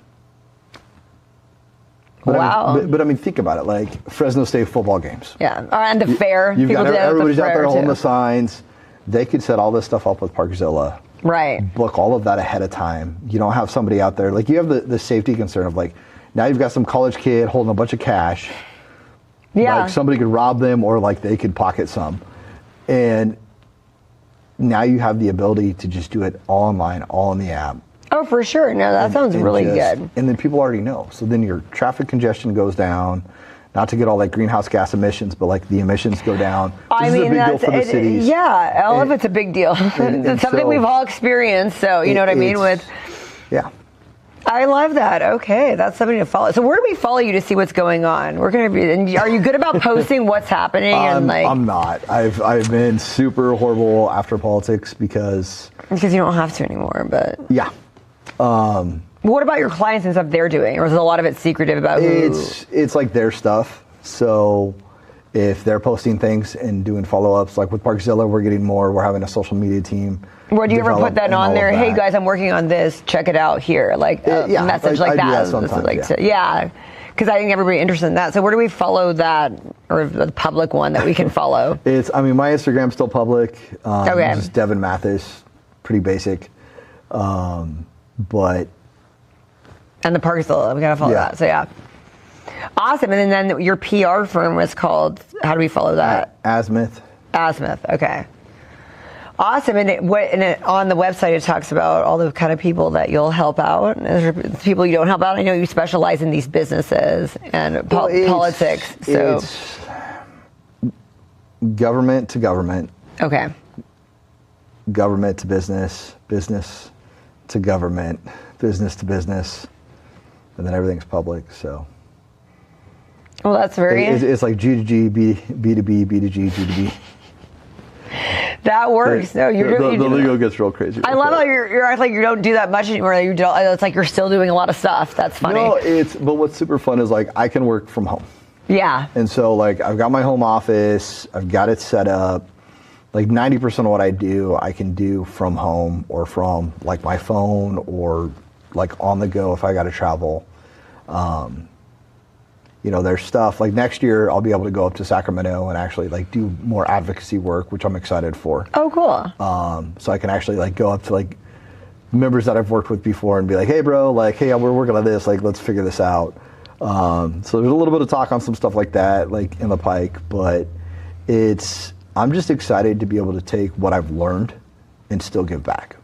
But wow. I mean, think about it. Like Fresno State football games. Yeah, and the fair. You've got everybody's out there holding too. the signs. They could set all this stuff up with Parkzilla. Right. Book all of that ahead of time. You don't have somebody out there. Like you have the safety concern of like, now you've got some college kid holding a bunch of cash. Yeah. Like somebody could rob them or like they could pocket some. And now you have the ability to just do it all online, all in the app. Oh, for sure. No, that sounds really good. And then people already know. So then your traffic congestion goes down. Not to get all like greenhouse gas emissions, but like the emissions go down. This is a big deal for the cities. Yeah, all of it's a big deal. It's something we've all experienced. So you know what I mean? Yeah. I love that. Okay, that's something to follow. So where do we follow you to see what's going on? We're gonna be. And are you good about posting what's happening? And like, I'm not. I've been super horrible after politics because you don't have to anymore. But yeah. What about your clients and stuff they're doing, or is a lot of it secretive about who? It's like their stuff. So if they're posting things and doing follow-ups, like with Parkzilla, we're having a social media team. Or do you ever put that on there? Hey guys, I'm working on this. Check it out here. Like a message like that. Do that sometimes, yeah. Because I think everybody interested in that. So where do we follow that, or the public one that we can follow? My Instagram's still public. Okay. It's just Devon Mathis, pretty basic. But and the Parkzilla, we gotta follow that. So yeah, awesome. And then your PR firm was called. How do we follow that? Azimuth. Okay. Awesome. And on the website it talks about all the kind of people that you'll help out. Is there people you don't help out? I know you specialize in these businesses and politics. So it's government to government. Okay. Government to business, business to government, business to business, and then everything's public. So, well, that's very. It's like G to G, B to B, B to G, G to B. That works. No, the lingo gets real crazy. I love how you're acting like you don't do that much anymore. You don't. It's like you're still doing a lot of stuff. That's funny. No, but what's super fun is like I can work from home. Yeah. And so like I've got my home office. I've got it set up. Like 90% of what I do, I can do from home or from like my phone or like on the go if I got to travel. There's stuff like next year I'll be able to go up to Sacramento and actually like do more advocacy work, which I'm excited for. Oh, cool. So I can actually like go up to like members that I've worked with before and be like, hey bro, like, hey, we're working on this, like, let's figure this out. So there's a little bit of talk on some stuff like that, like in the pike, but I'm just excited to be able to take what I've learned and still give back.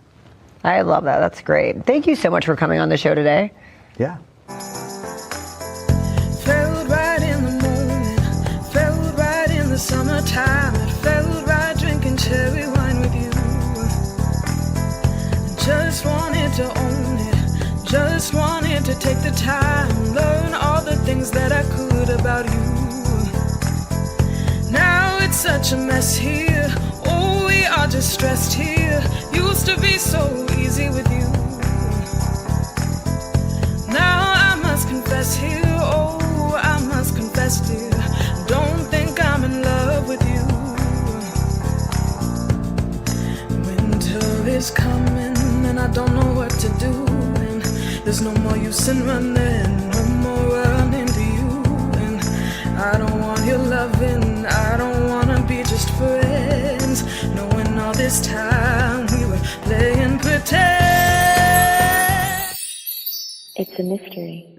I love that. That's great. Thank you so much for coming on the show today. Yeah. Felt right in the moment, felt right in the summertime. It felt right drinking cherry wine with you. to own it. Just wanted to take the time, learn all the things that I could about you. Now it's such a mess here. Oh, we are just stressed here. Used to be so easy with you. Now I must confess here. Oh, I must confess, dear. Don't think I'm in love with you. Winter is coming and I don't know what to do. And there's no more use in running, no more running to you. And I don't want your loving, I don't wanna be just friends, knowing all this time we were playing pretend. It's a mystery.